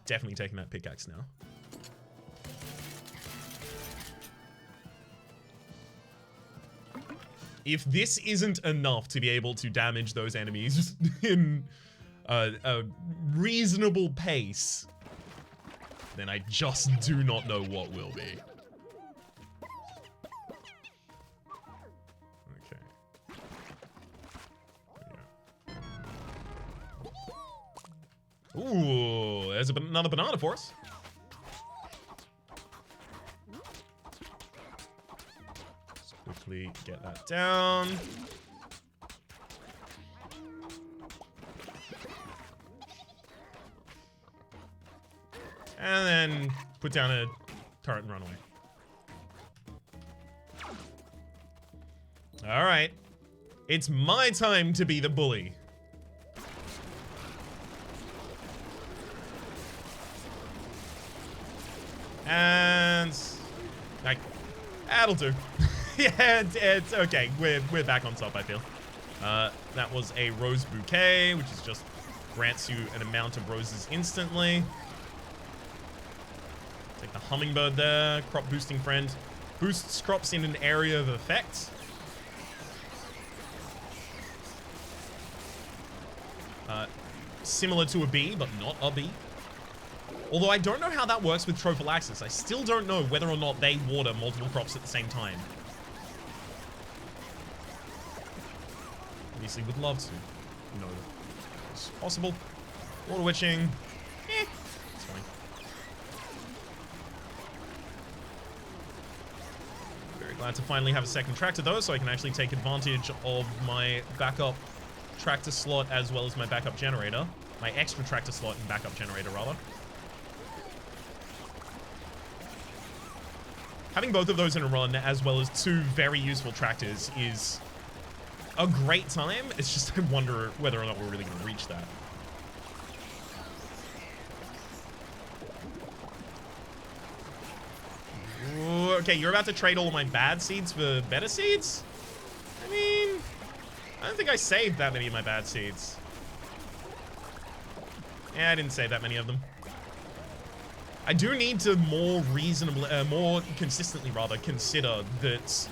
Speaker 1: Definitely taking that pickaxe now. If this isn't enough to be able to damage those enemies in a reasonable pace, then I just do not know what will be. Ooh, there's another banana for us. Let's quickly get that down. And then put down a turret and run away. All right. It's my time to be the bully. And like, that'll do. Yeah, it's okay. We're back on top, I feel. That was a rose bouquet, which is just grants you an amount of roses instantly. Take the hummingbird there. Crop boosting friend. Boosts crops in an area of effect. Similar to a bee, but not a bee. Although I don't know how that works with trophallaxis. I still don't know whether or not they water multiple crops at the same time. Obviously would love to. No. It's possible. Water witching. It's fine. Very glad to finally have a second tractor though, so I can actually take advantage of my backup tractor slot as well as my backup generator. My extra tractor slot and backup generator, rather. Having both of those in a run, as well as 2 very useful tractors, is a great time. It's just I wonder whether or not we're really going to reach that. Ooh, okay, you're about to trade all of my bad seeds for better seeds? I mean, I don't think I saved that many of my bad seeds. Yeah, I didn't save that many of them. I do need to more consistently rather, consider that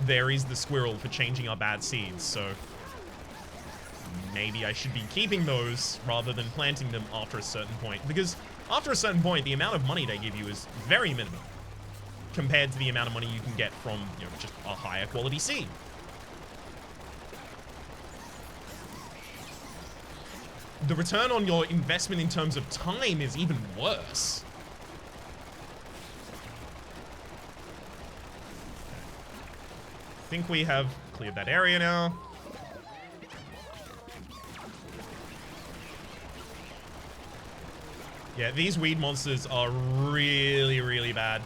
Speaker 1: there is the squirrel for changing our bad seeds, so maybe I should be keeping those rather than planting them after a certain point, because after a certain point, the amount of money they give you is very minimal compared to the amount of money you can get from, you know, just a higher quality seed. The return on your investment in terms of time is even worse. I think we have cleared that area now. Yeah, these weed monsters are really, really bad.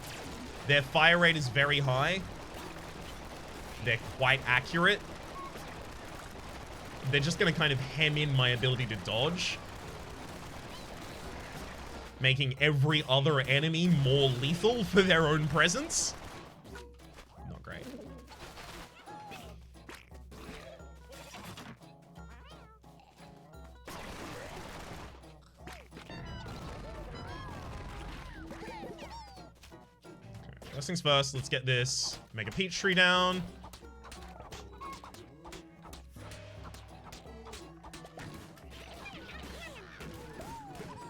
Speaker 1: Their fire rate is very high. They're quite accurate. They're just going to kind of hem in my ability to dodge. making every other enemy more lethal for their own presence. Not great. Okay, first things first, let's get this Mega Peach Tree down.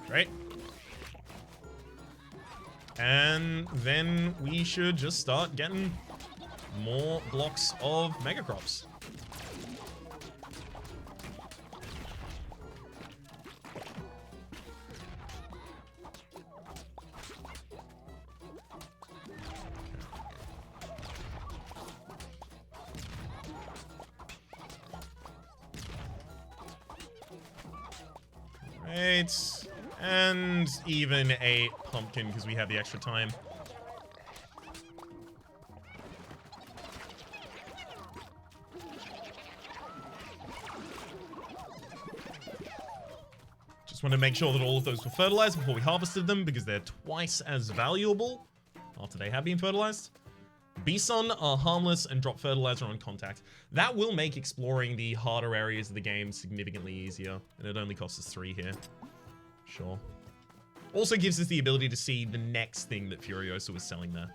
Speaker 1: Great. And then we should just start getting more blocks of Megacrops. Right. And even a pumpkin because we have the extra time. Just want to make sure that all of those were fertilized before we harvested them because they're twice as valuable after they have been fertilized. Bison are harmless and drop fertilizer on contact. That will make exploring the harder areas of the game significantly easier, and it only costs us 3 here. Sure. Also gives us the ability to see the next thing that Furiosa was selling there.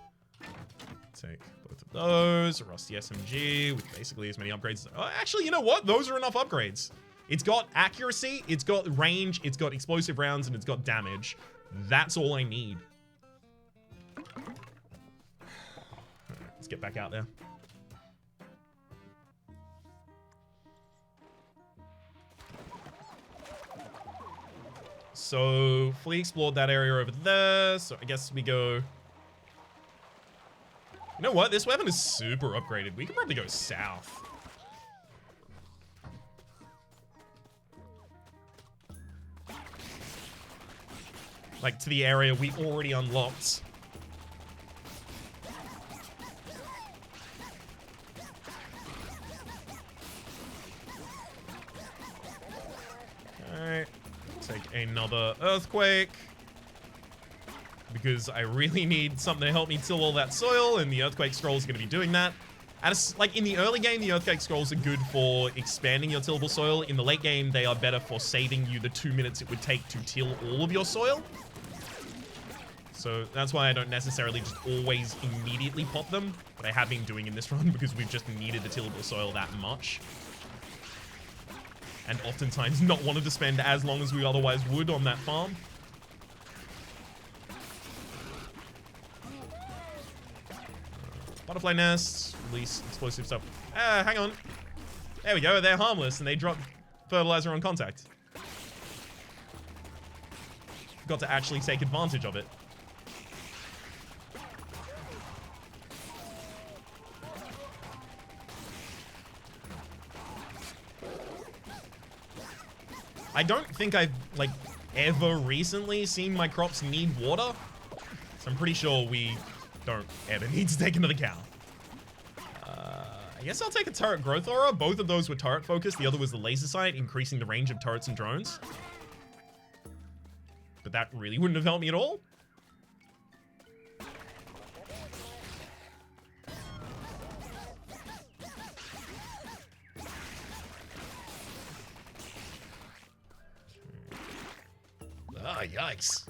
Speaker 1: Take both of those, a rusty SMG with basically as many upgrades. Oh, actually, you know what? Those are enough upgrades. It's got accuracy, it's got range, it's got explosive rounds, and it's got damage. That's all I need. Let's get back out there. So, fully explored that area over there, so I guess we go... You know what? This weapon is super upgraded. We could probably go south. Like, to the area we already unlocked. Alright. Take another earthquake. Because I really need something to help me till all that soil, and the earthquake scroll is going to be doing that. Like, in the early game, the earthquake scrolls are good for expanding your tillable soil. In the late game, they are better for saving you the 2 minutes it would take to till all of your soil. So that's why I don't necessarily just always immediately pop them, but I have been doing in this run because we've just needed the tillable soil that much. And oftentimes not wanted to spend as long as we otherwise would on that farm. Butterfly nests, release explosive stuff. Hang on. There we go, they're harmless and they drop fertilizer on contact. Got to actually take advantage of it. I don't think I've, like, ever recently seen my crops need water. So I'm pretty sure we don't ever need to take another cow. I guess I'll take a turret growth aura. Both of those were turret focused. The other was the laser sight, increasing the range of turrets and drones. But that really wouldn't have helped me at all. Ah, yikes.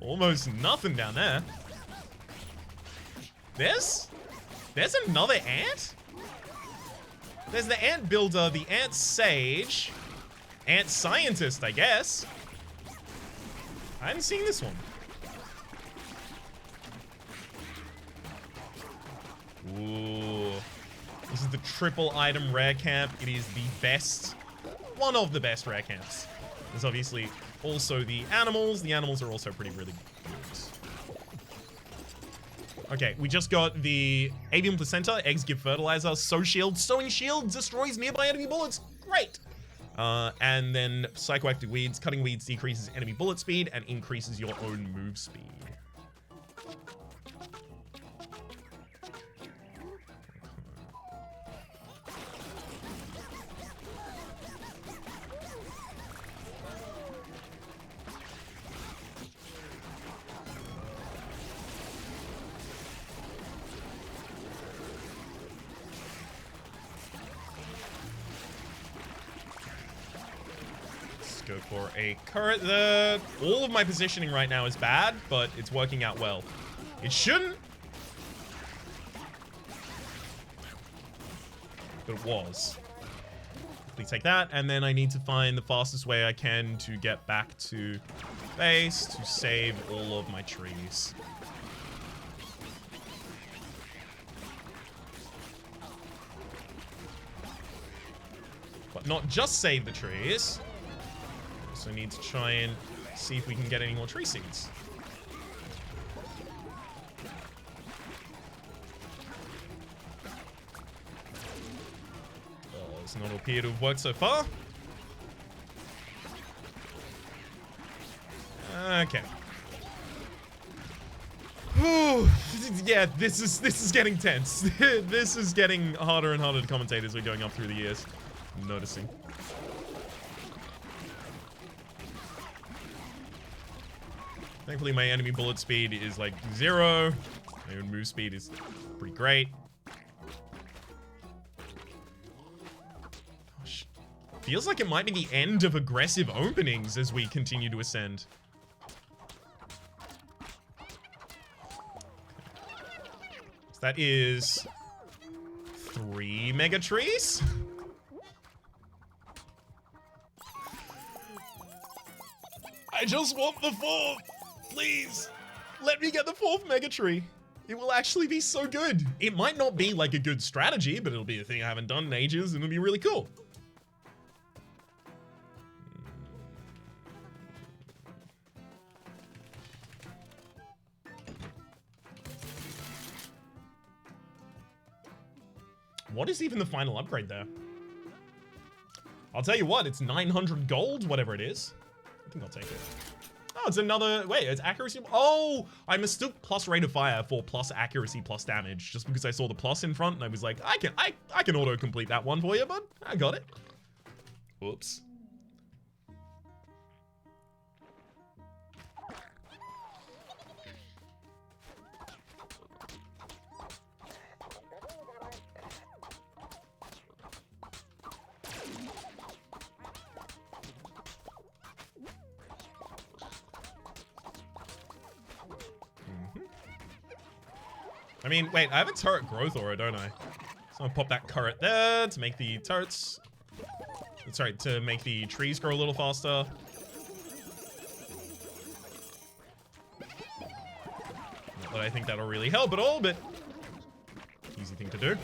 Speaker 1: Almost nothing down there. There's another ant? There's the ant builder, the ant sage, ant scientist, I guess. I hadn't seen this one. Ooh. This is the triple item rare camp. It is the best, one of the best rare camps. There's obviously also the animals. The animals are also really good. Okay, we just got the avian placenta. Eggs give fertilizer. Sow shield. Sowing shield destroys nearby enemy bullets. Great. And then psychoactive weeds. Cutting weeds decreases enemy bullet speed and increases your own move speed. go for a current. All of my positioning right now is bad, but it's working out well. It shouldn't, but it was. Please take that, and then I need to find the fastest way I can to get back to base to save all of my trees. But not just save the trees. So I need to try and see if we can get any more tree seeds. Does not appear to have worked so far. Okay. Whew. Yeah, this is getting tense. This is getting harder and harder to commentate as we're going up through the years. I'm noticing. Thankfully, my enemy bullet speed is like 0. My own move speed is pretty great. Feels like it might be the end of aggressive openings as we continue to ascend. So that is 3 mega trees. I just want the 4th. Please, let me get the 4th mega tree. It will actually be so good. It might not be like a good strategy, but it'll be a thing I haven't done in ages, and it'll be really cool. What is even the final upgrade there? I'll tell you what, it's 900 gold, whatever it is. I think I'll take it. Oh, it's another, wait, it's accuracy. Oh, I mistook plus rate of fire for plus accuracy plus damage just because I saw the plus in front and I was like, I can auto-complete that one for you, bud. I got it. Whoops. I mean, wait, I have a turret growth aura, don't I? So I'll pop that turret there to make the turrets... Sorry, to make the trees grow a little faster. Not that I think that'll really help at all, but... easy thing to do.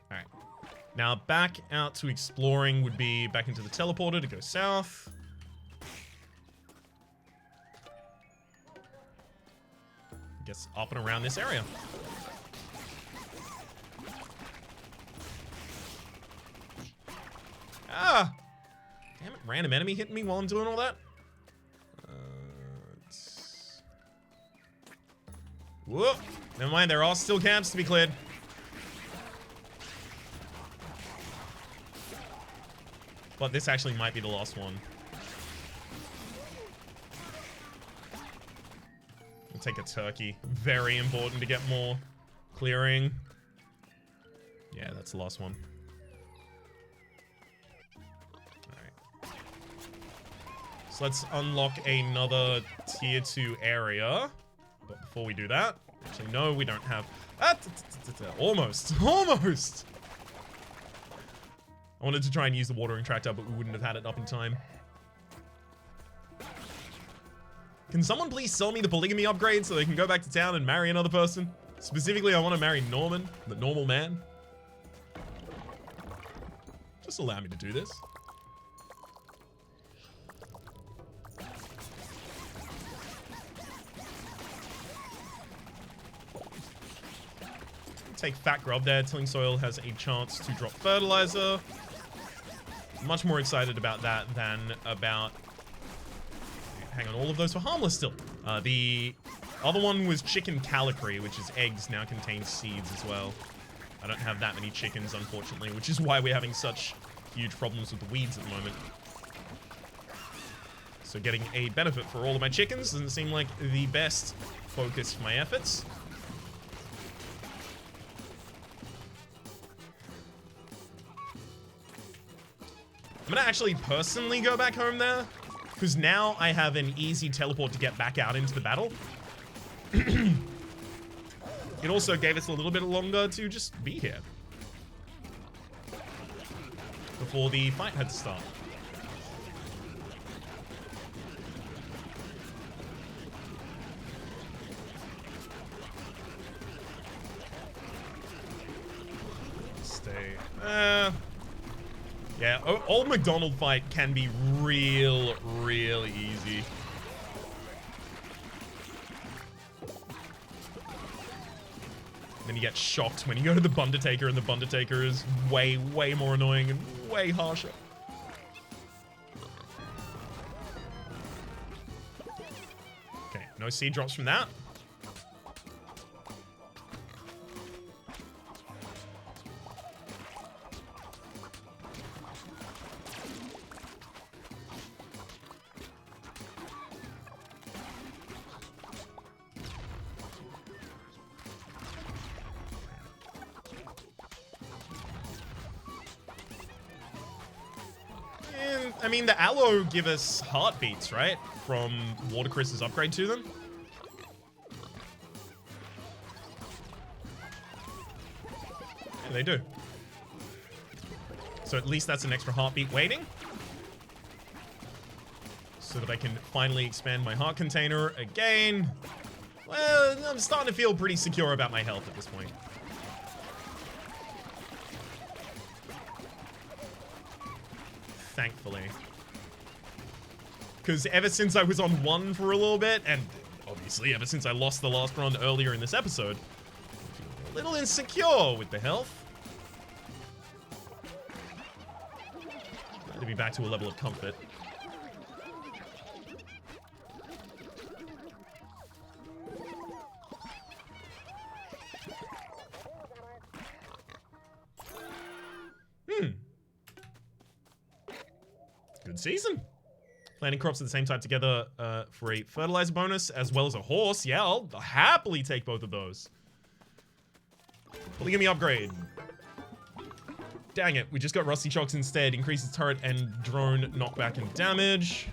Speaker 1: Alright. Now back out to exploring would be back into the teleporter to go south. Guess up and around this area. Ah! Damn it, random enemy hitting me while I'm doing all that? Whoop! Never mind, there are still camps to be cleared. But this actually might be the last one. Take a turkey. Very important to get more clearing. Yeah, that's the last one. Alright. So let's unlock another tier 2 area. But before we do that, actually, no, we don't have... Almost. Almost! I wanted to try and use the watering tractor, but we wouldn't have had it up in time. Can someone please sell me the polygamy upgrade so they can go back to town and marry another person? Specifically, I want to marry Norman, the normal man. Just allow me to do this. Take fat grub there. Tilling soil has a chance to drop fertilizer. Much more excited about that than about... Hang on, all of those were harmless still. The other one was chicken calicry, which is eggs, now contains seeds as well. I don't have that many chickens, unfortunately, which is why we're having such huge problems with the weeds at the moment. So getting a benefit for all of my chickens doesn't seem like the best focus for my efforts. gonna actually personally go back home there, because now I have an easy teleport to get back out into the battle. It also gave us a little bit longer to just be here before the fight had to start. Stay. Yeah, old McDonald fight can be real easy. Then you get shocked when you go to the Bundertaker, and the Bundertaker is way more annoying and way harsher. Okay, no seed drops from that. I mean, the Aloe give us heartbeats, right? From Watercress's upgrade to them. Yeah, they do. So at least that's an extra heartbeat waiting. So that I can finally expand my heart container again. Well, I'm starting to feel pretty secure about my health at this point. Thankfully. Because ever since I was on 1 for a little bit, and obviously ever since I lost the last run earlier in this episode, I'm feeling a little insecure with the health. Glad to be back to a level of comfort. Good season. Planting crops at the same time together for a fertilizer bonus as well as a horse. Yeah, I'll happily take both of those. Polygamy upgrade. Dang it, we just got Rusty Shocks instead. Increases turret and drone knockback and damage.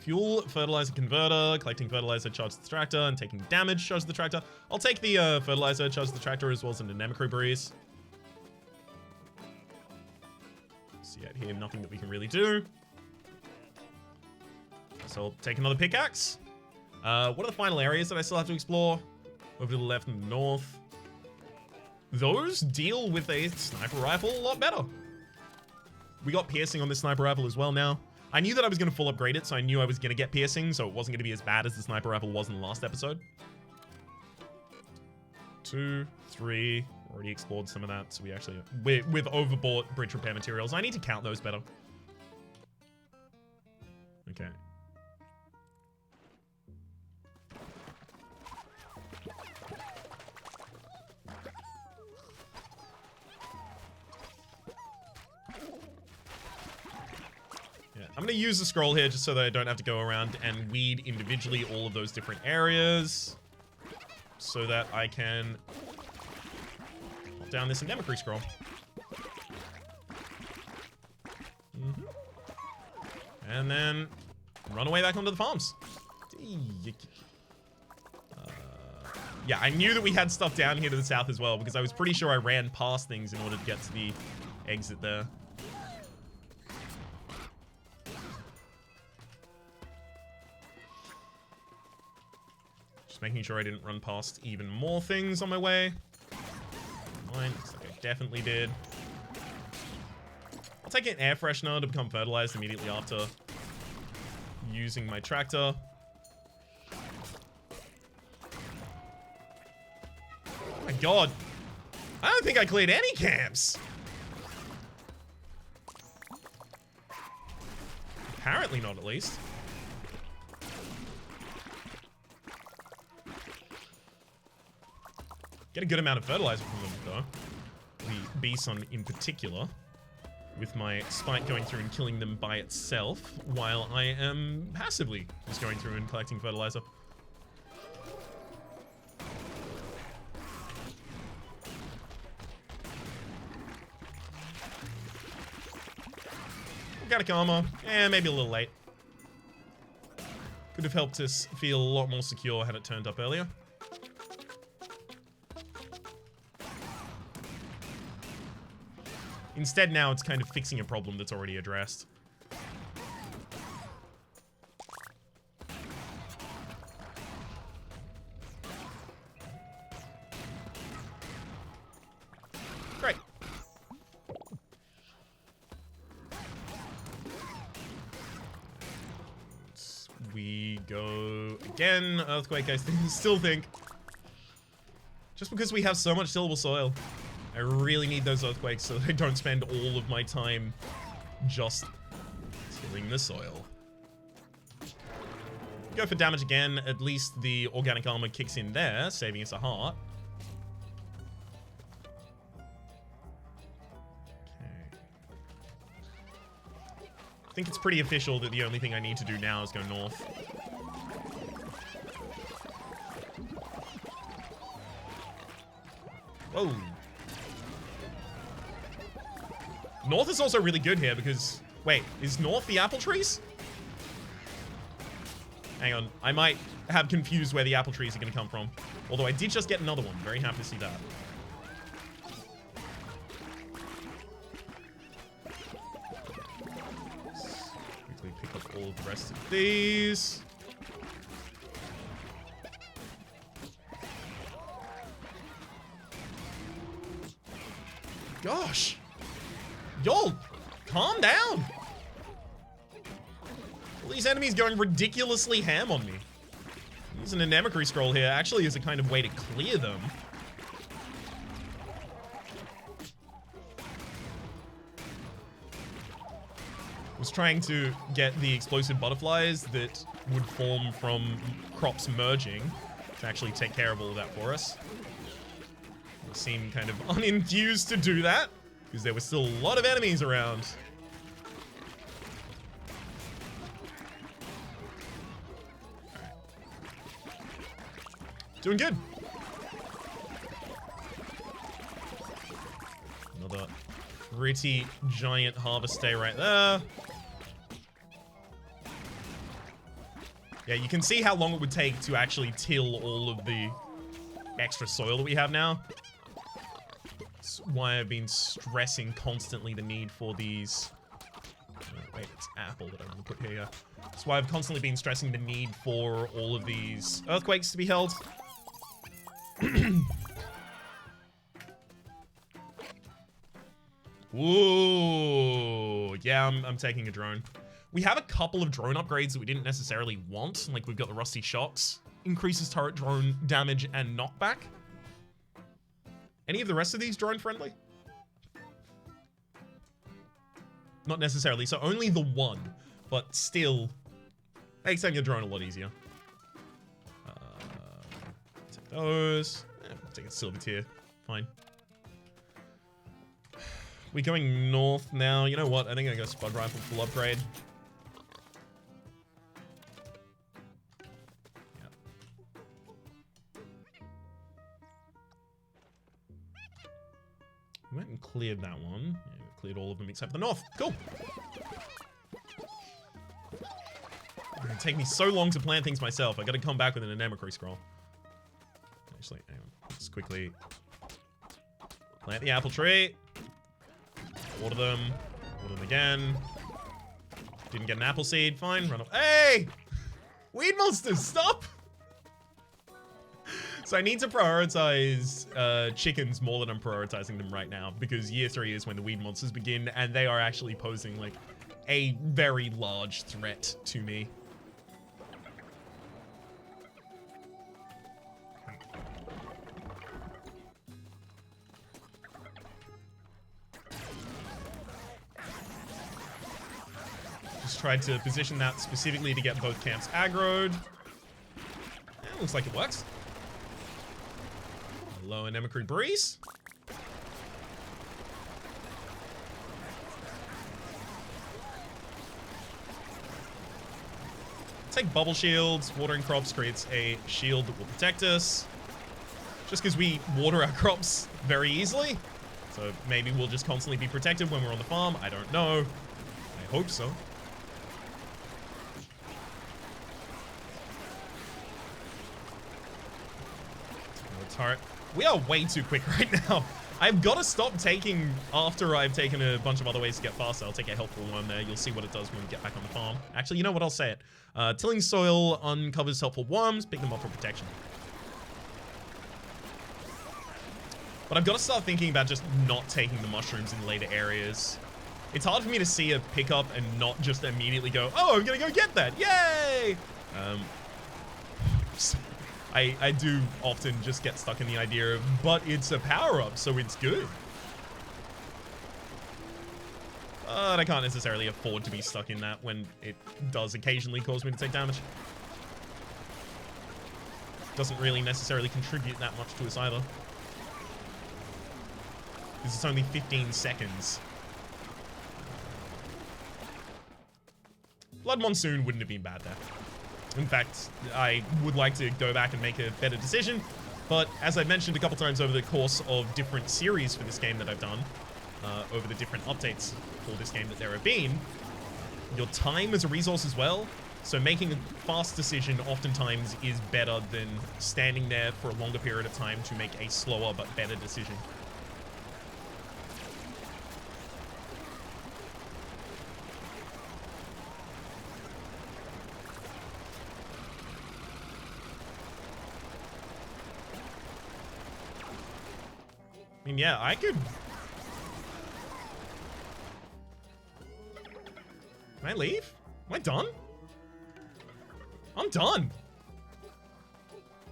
Speaker 1: Fuel, fertilizer converter, collecting fertilizer, charges the tractor, and taking damage, charges the tractor. I'll take the fertilizer, charges the tractor, as well as an Anemicry breeze. See out here, nothing that we can really do. So I'll take another pickaxe. What are the final areas that I still have to explore? Over to the left and the north. Those deal with a sniper rifle a lot better. We got piercing on this sniper rifle as well now. I knew that I was going to full upgrade it, so I knew I was going to get piercing, so it wasn't going to be as bad as the sniper rifle was in the last episode. 2, 3... Already explored some of that, so we actually... We've overbought bridge repair materials. I need to count those better. Okay. Yeah, I'm going to use the scroll here just so that I don't have to go around and weed individually all of those different areas. So that I can... down this Anemicry scroll. And then run away back onto the farms. Yeah, I knew that we had stuff down here to the south as well, because I was pretty sure I ran past things in order to get to the exit there. Just making sure I didn't run past even more things on my way. Looks like I definitely did. I'll take an air freshener to become fertilized immediately after using my tractor. Oh my god. I don't think I cleared any camps. Apparently not, at least. Get a good amount of fertilizer from them, though. The Bison in particular. With my spike going through and killing them by itself, while I am passively just going through and collecting fertilizer. Organic armor. Maybe a little late. Could have helped us feel a lot more secure had it turned up earlier. Instead, now it's kind of fixing a problem that's already addressed. Great. We go again. Earthquake, I still think. Just because we have so much tillable soil. I really need those earthquakes so that I don't spend all of my time just tilling the soil. Go for damage again. At least the organic armor kicks in there, saving us a heart. Okay. I think it's pretty official that the only thing I need to do now is go north. Whoa. North is also really good here because... Wait, is north the apple trees? Hang on, I might have confused where the apple trees are going to come from. Although I did just get another one. Very happy to see that. Let's quickly pick up all of the rest of these. Gosh. Y'all, calm down. All these enemies going ridiculously ham on me. Using an Atomicrops scroll here actually is a kind of way to clear them. I was trying to get the explosive butterflies that would form from crops merging to actually take care of all of that for us. They seem kind of unenthused to do that. Because there were still a lot of enemies around. Alright. Doing good. Another pretty giant harvest day right there. Yeah, you can see how long it would take to actually till all of the extra soil that we have now. Why I've been stressing constantly the need for these... wait, it's apple that I want to put here. That's why I've constantly been stressing the need for all of these earthquakes to be held. Ooh, yeah, I'm taking a drone. We have a couple of drone upgrades that we didn't necessarily want. Like, we've got the Rusty Shocks. Increases turret drone damage and knockback. Any of the rest of these drone friendly? Not necessarily, so only the one, but still makes having a drone a lot easier. Take those. Take a silver tier. Fine. We're going north now. You know what? I think I go Spud Rifle full upgrade. We went and cleared that one. Yeah, we cleared all of them except the north. Cool. It's gonna take me so long to plant things myself. I gotta come back with an Atomicrops scroll. Actually, hang on. Let's quickly plant the apple tree. Water them. Water them again. Didn't get an apple seed. Fine. Run off. Hey! Weed monsters, stop! So I need to prioritize chickens more than I'm prioritizing them right now, because year 3 is when the weed monsters begin, and they are actually posing like a very large threat to me. Just tried to position that specifically to get both camps aggroed. Yeah, looks like it works. Low and Atomicrops breeze. Take bubble shields. Watering crops creates a shield that will protect us. Just because we water our crops very easily. So maybe we'll just constantly be protected when we're on the farm. I don't know. I I hope so. Turret. We are way too quick right now. I've got to stop taking after I've taken a bunch of other ways to get faster. I'll take a helpful one there. You'll see what it does when we get back on the farm. Actually, you know what? I'll say it. Tilling soil uncovers helpful worms. Pick them up for protection. But I've got to start thinking about just not taking the mushrooms in later areas. It's hard for me to see a pickup and not just immediately go, oh, I'm going to go get that. Yay! I do often just get stuck in the idea of, but it's a power-up, so it's good. But I can't necessarily afford to be stuck in that when it does occasionally cause me to take damage. Doesn't really necessarily contribute that much to us either. Because it's only 15 seconds. Blood Monsoon wouldn't have been bad there. In fact, I would like to go back and make a better decision, but as I mentioned a couple times over the course of different series for this game that I've done, over the different updates for this game that there have been, your time is a resource as well, so making a fast decision oftentimes is better than standing there for a longer period of time to make a slower but better decision. I mean, yeah, I could... Can I leave? Am I done? I'm done.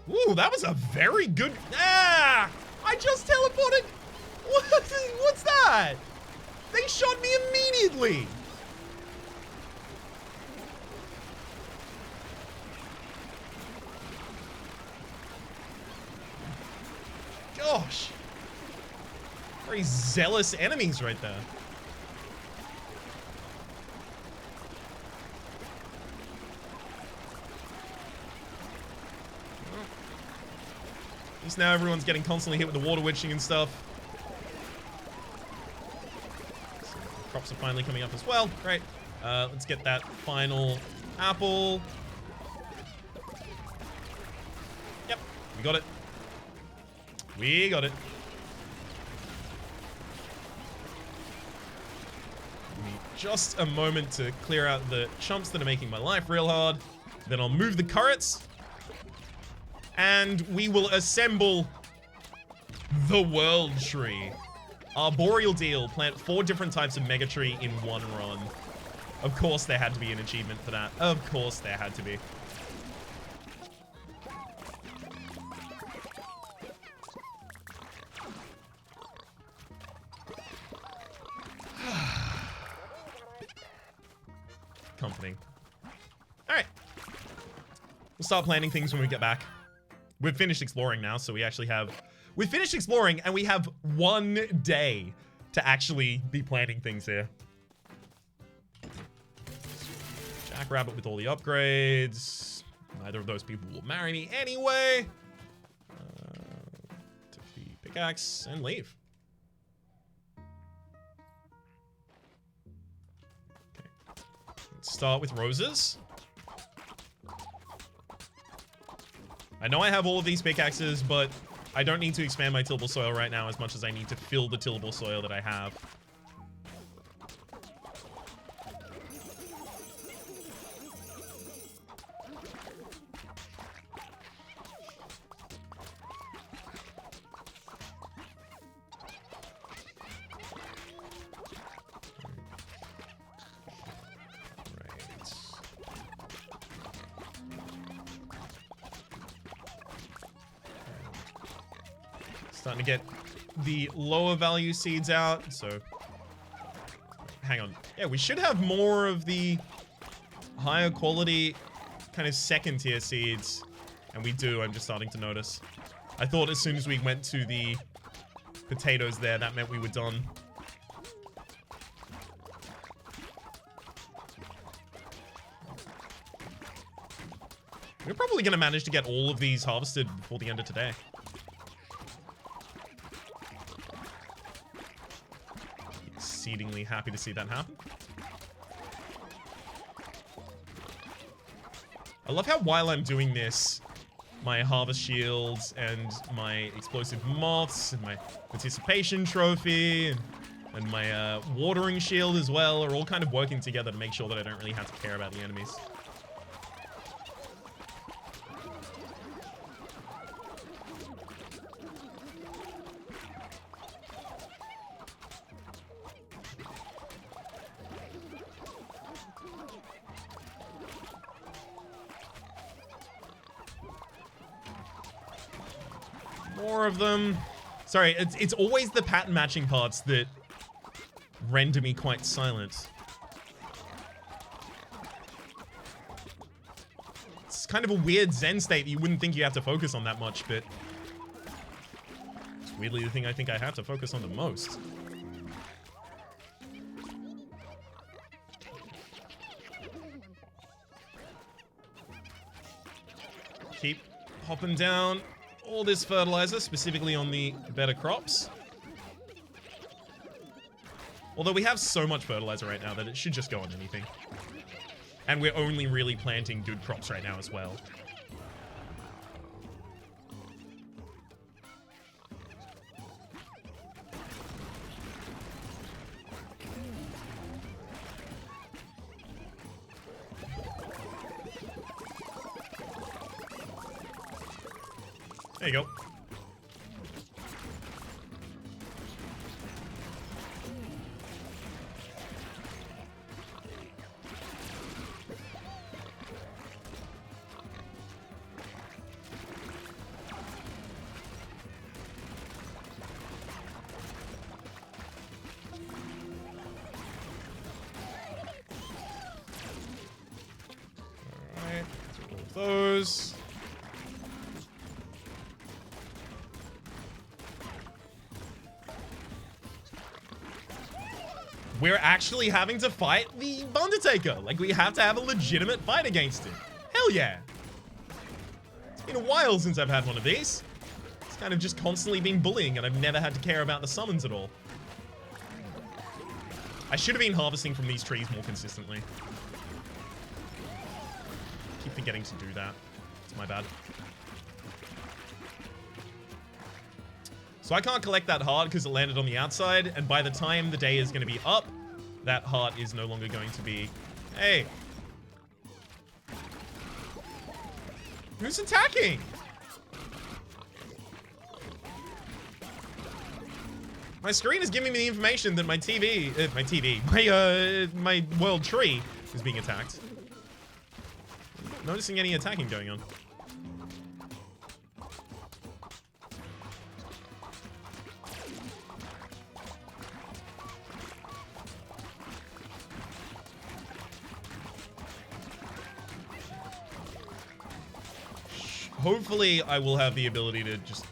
Speaker 1: Ooh, that was a very good... Ah! I just teleported... What's that? They shot me immediately. Gosh. Very zealous enemies right there. At least now everyone's getting constantly hit with the water witching and stuff. So crops are finally coming up as well. Great. Let's get that final apple. Yep, we got it. We got it. Just a moment to clear out the chumps that are making my life real hard. Then I'll move the turrets. And we will assemble the World Tree. Arboreal deal. Plant 4 different types of Mega Tree in one run. Of course there had to be an achievement for that. Of course there had to be. Comforting. Alright. We'll start planning things when we get back. We've finished exploring now, so we actually have... We've finished exploring, and we have 1 day to actually be planning things here. Jackrabbit with all the upgrades. Neither of those people will marry me anyway. Take the pickaxe and leave. Start with roses. I know I have all of these pickaxes, but I don't need to expand my tillable soil right now as much as I need to fill the tillable soil that I have. Starting to get the lower value seeds out, so hang on. Yeah, we should have more of the higher quality kind of second tier seeds, and we do. I'm just starting to notice. I thought as soon as we went to the potatoes there, that meant we were done. We're probably going to manage to get all of these harvested before the end of today. Exceedingly happy to see that happen. I love how while I'm doing this, my harvest shields and my explosive moths and my participation trophy and my watering shield as well are all kind of working together to make sure that I don't really have to care about the enemies. More of them. Sorry, it's always the pattern matching parts that render me quite silent. It's kind of a weird zen state that you wouldn't think you have to focus on that much, but it's weirdly the thing I think I have to focus on the most. Keep hopping down all this fertilizer, specifically on the better crops. Although we have so much fertilizer right now that it should just go on anything. And we're only really planting good crops right now as well. There you go. Alright, all of those. We're actually having to fight the Undertaker. Like, we have to have a legitimate fight against him. Hell yeah. It's been a while since I've had one of these. It's kind of just constantly been bullying, and I've never had to care about the summons at all. I should have been harvesting from these trees more consistently. Keep forgetting to do that. It's my bad. So I can't collect that heart because it landed on the outside, and by the time the day is going to be up, that heart is no longer going to be... Hey! Who's attacking? My screen is giving me the information that my my world tree is being attacked. Not noticing any attacking going on. Hopefully, I will have the ability to just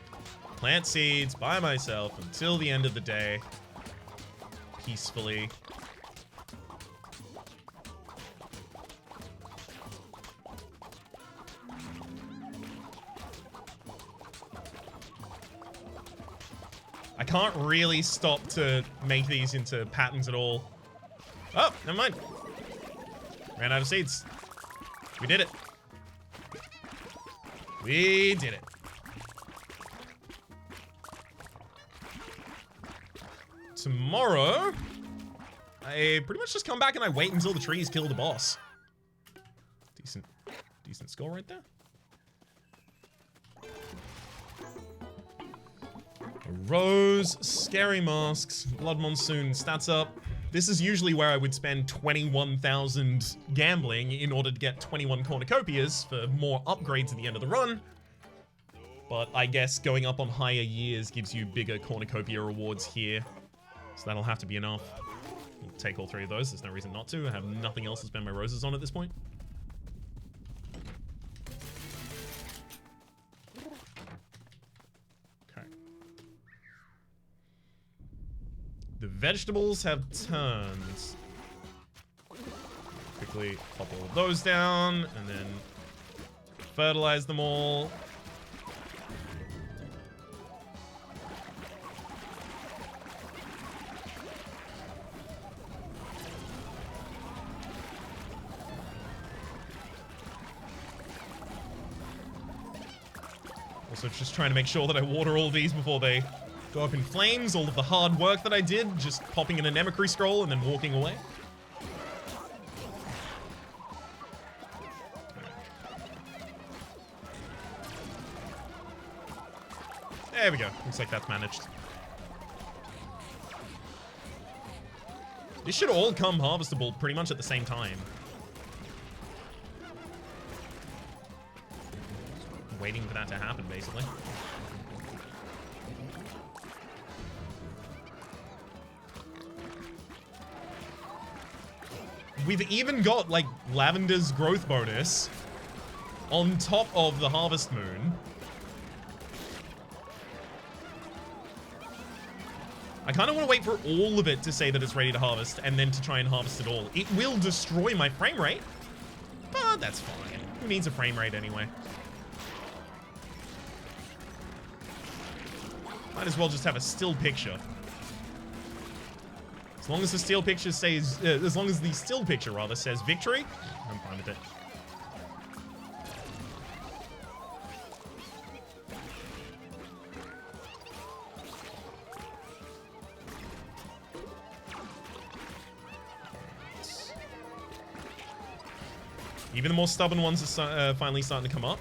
Speaker 1: plant seeds by myself until the end of the day. Peacefully. I can't really stop to make these into patterns at all. Oh, never mind. Ran out of seeds. We did it. We did it. Tomorrow, I pretty much just come back and I wait until the trees kill the boss. Decent score right there. Rose, Scary Masks, Blood Monsoon, stats up. This is usually where I would spend 21,000 gambling in order to get 21 cornucopias for more upgrades at the end of the run. But I guess going up on higher years gives you bigger cornucopia rewards here. So that'll have to be enough. I'll take all three of those. There's no reason not to. I have nothing else to spend my roses on at this point. Okay. The vegetables have turned. Quickly pop all of those down and then fertilize them all. Also just trying to make sure that I water all of these before they go up in flames. All of the hard work that I did, just popping in a Nemicry scroll and then walking away. There we go. Looks like that's managed. This should all come harvestable pretty much at the same time. Waiting for that to happen, basically. We've even got, like, Lavender's growth bonus on top of the Harvest Moon. I kind of want to wait for all of it to say that it's ready to harvest and then to try and harvest it all. It will destroy my frame rate, but that's fine. Who needs a frame rate anyway? Might as well just have a still picture. As long as the still picture says, as long as the still picture rather says victory, I'm fine with it. Even the more stubborn ones are finally starting to come up.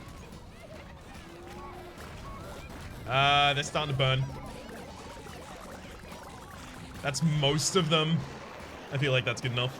Speaker 1: They're starting to burn. That's most of them. I feel like that's good enough.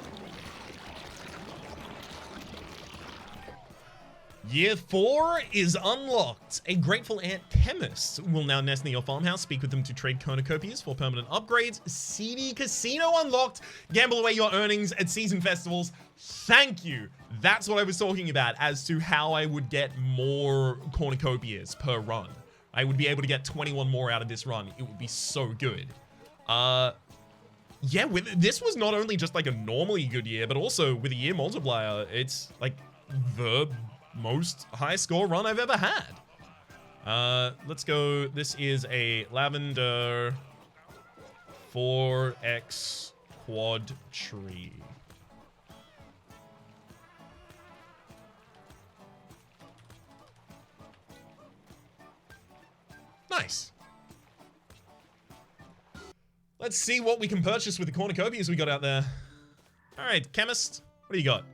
Speaker 1: Year 4 is unlocked. A grateful ant chemist will now nest near your farmhouse. Speak with them to trade cornucopias for permanent upgrades. CD Casino unlocked. Gamble away your earnings at season festivals. Thank you. That's what I was talking about as to how I would get more cornucopias per run. I would be able to get 21 more out of this run. It would be so good. Yeah, this was not only just like a normally good year, but also with a year multiplier, it's like the most high score run I've ever had. Let's go. This is a Lavender 4X quad tree. Nice. Let's see what we can purchase with the cornucopias we got out there. All right, chemist, what do you got?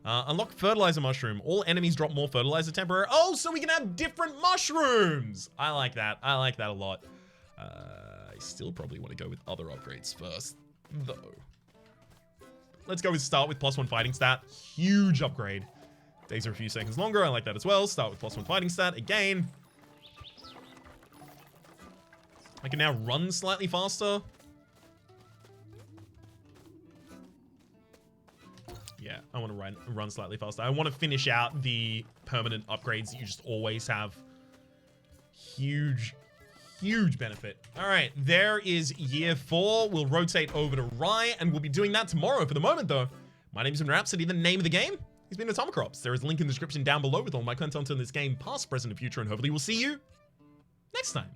Speaker 1: Unlock fertilizer mushroom. All enemies drop more fertilizer temporary. Oh, so we can have different mushrooms. I like that. I like that a lot. I still probably want to go with other upgrades first, though. Let's go with start with +1 fighting stat. Huge upgrade. Days are a few seconds longer. I like that as well. Start with +1 fighting stat again. I can now run slightly faster. Yeah, I want to run slightly faster. I want to finish out the permanent upgrades that you just always have. Huge, huge benefit. All right, there is year 4. We'll rotate over to Rye, and we'll be doing that tomorrow. For the moment, though, my name is Rhapsody. The name of the game has been Atomicrops. There is a link in the description down below with all my content on this game, past, present, and future, and hopefully we'll see you next time.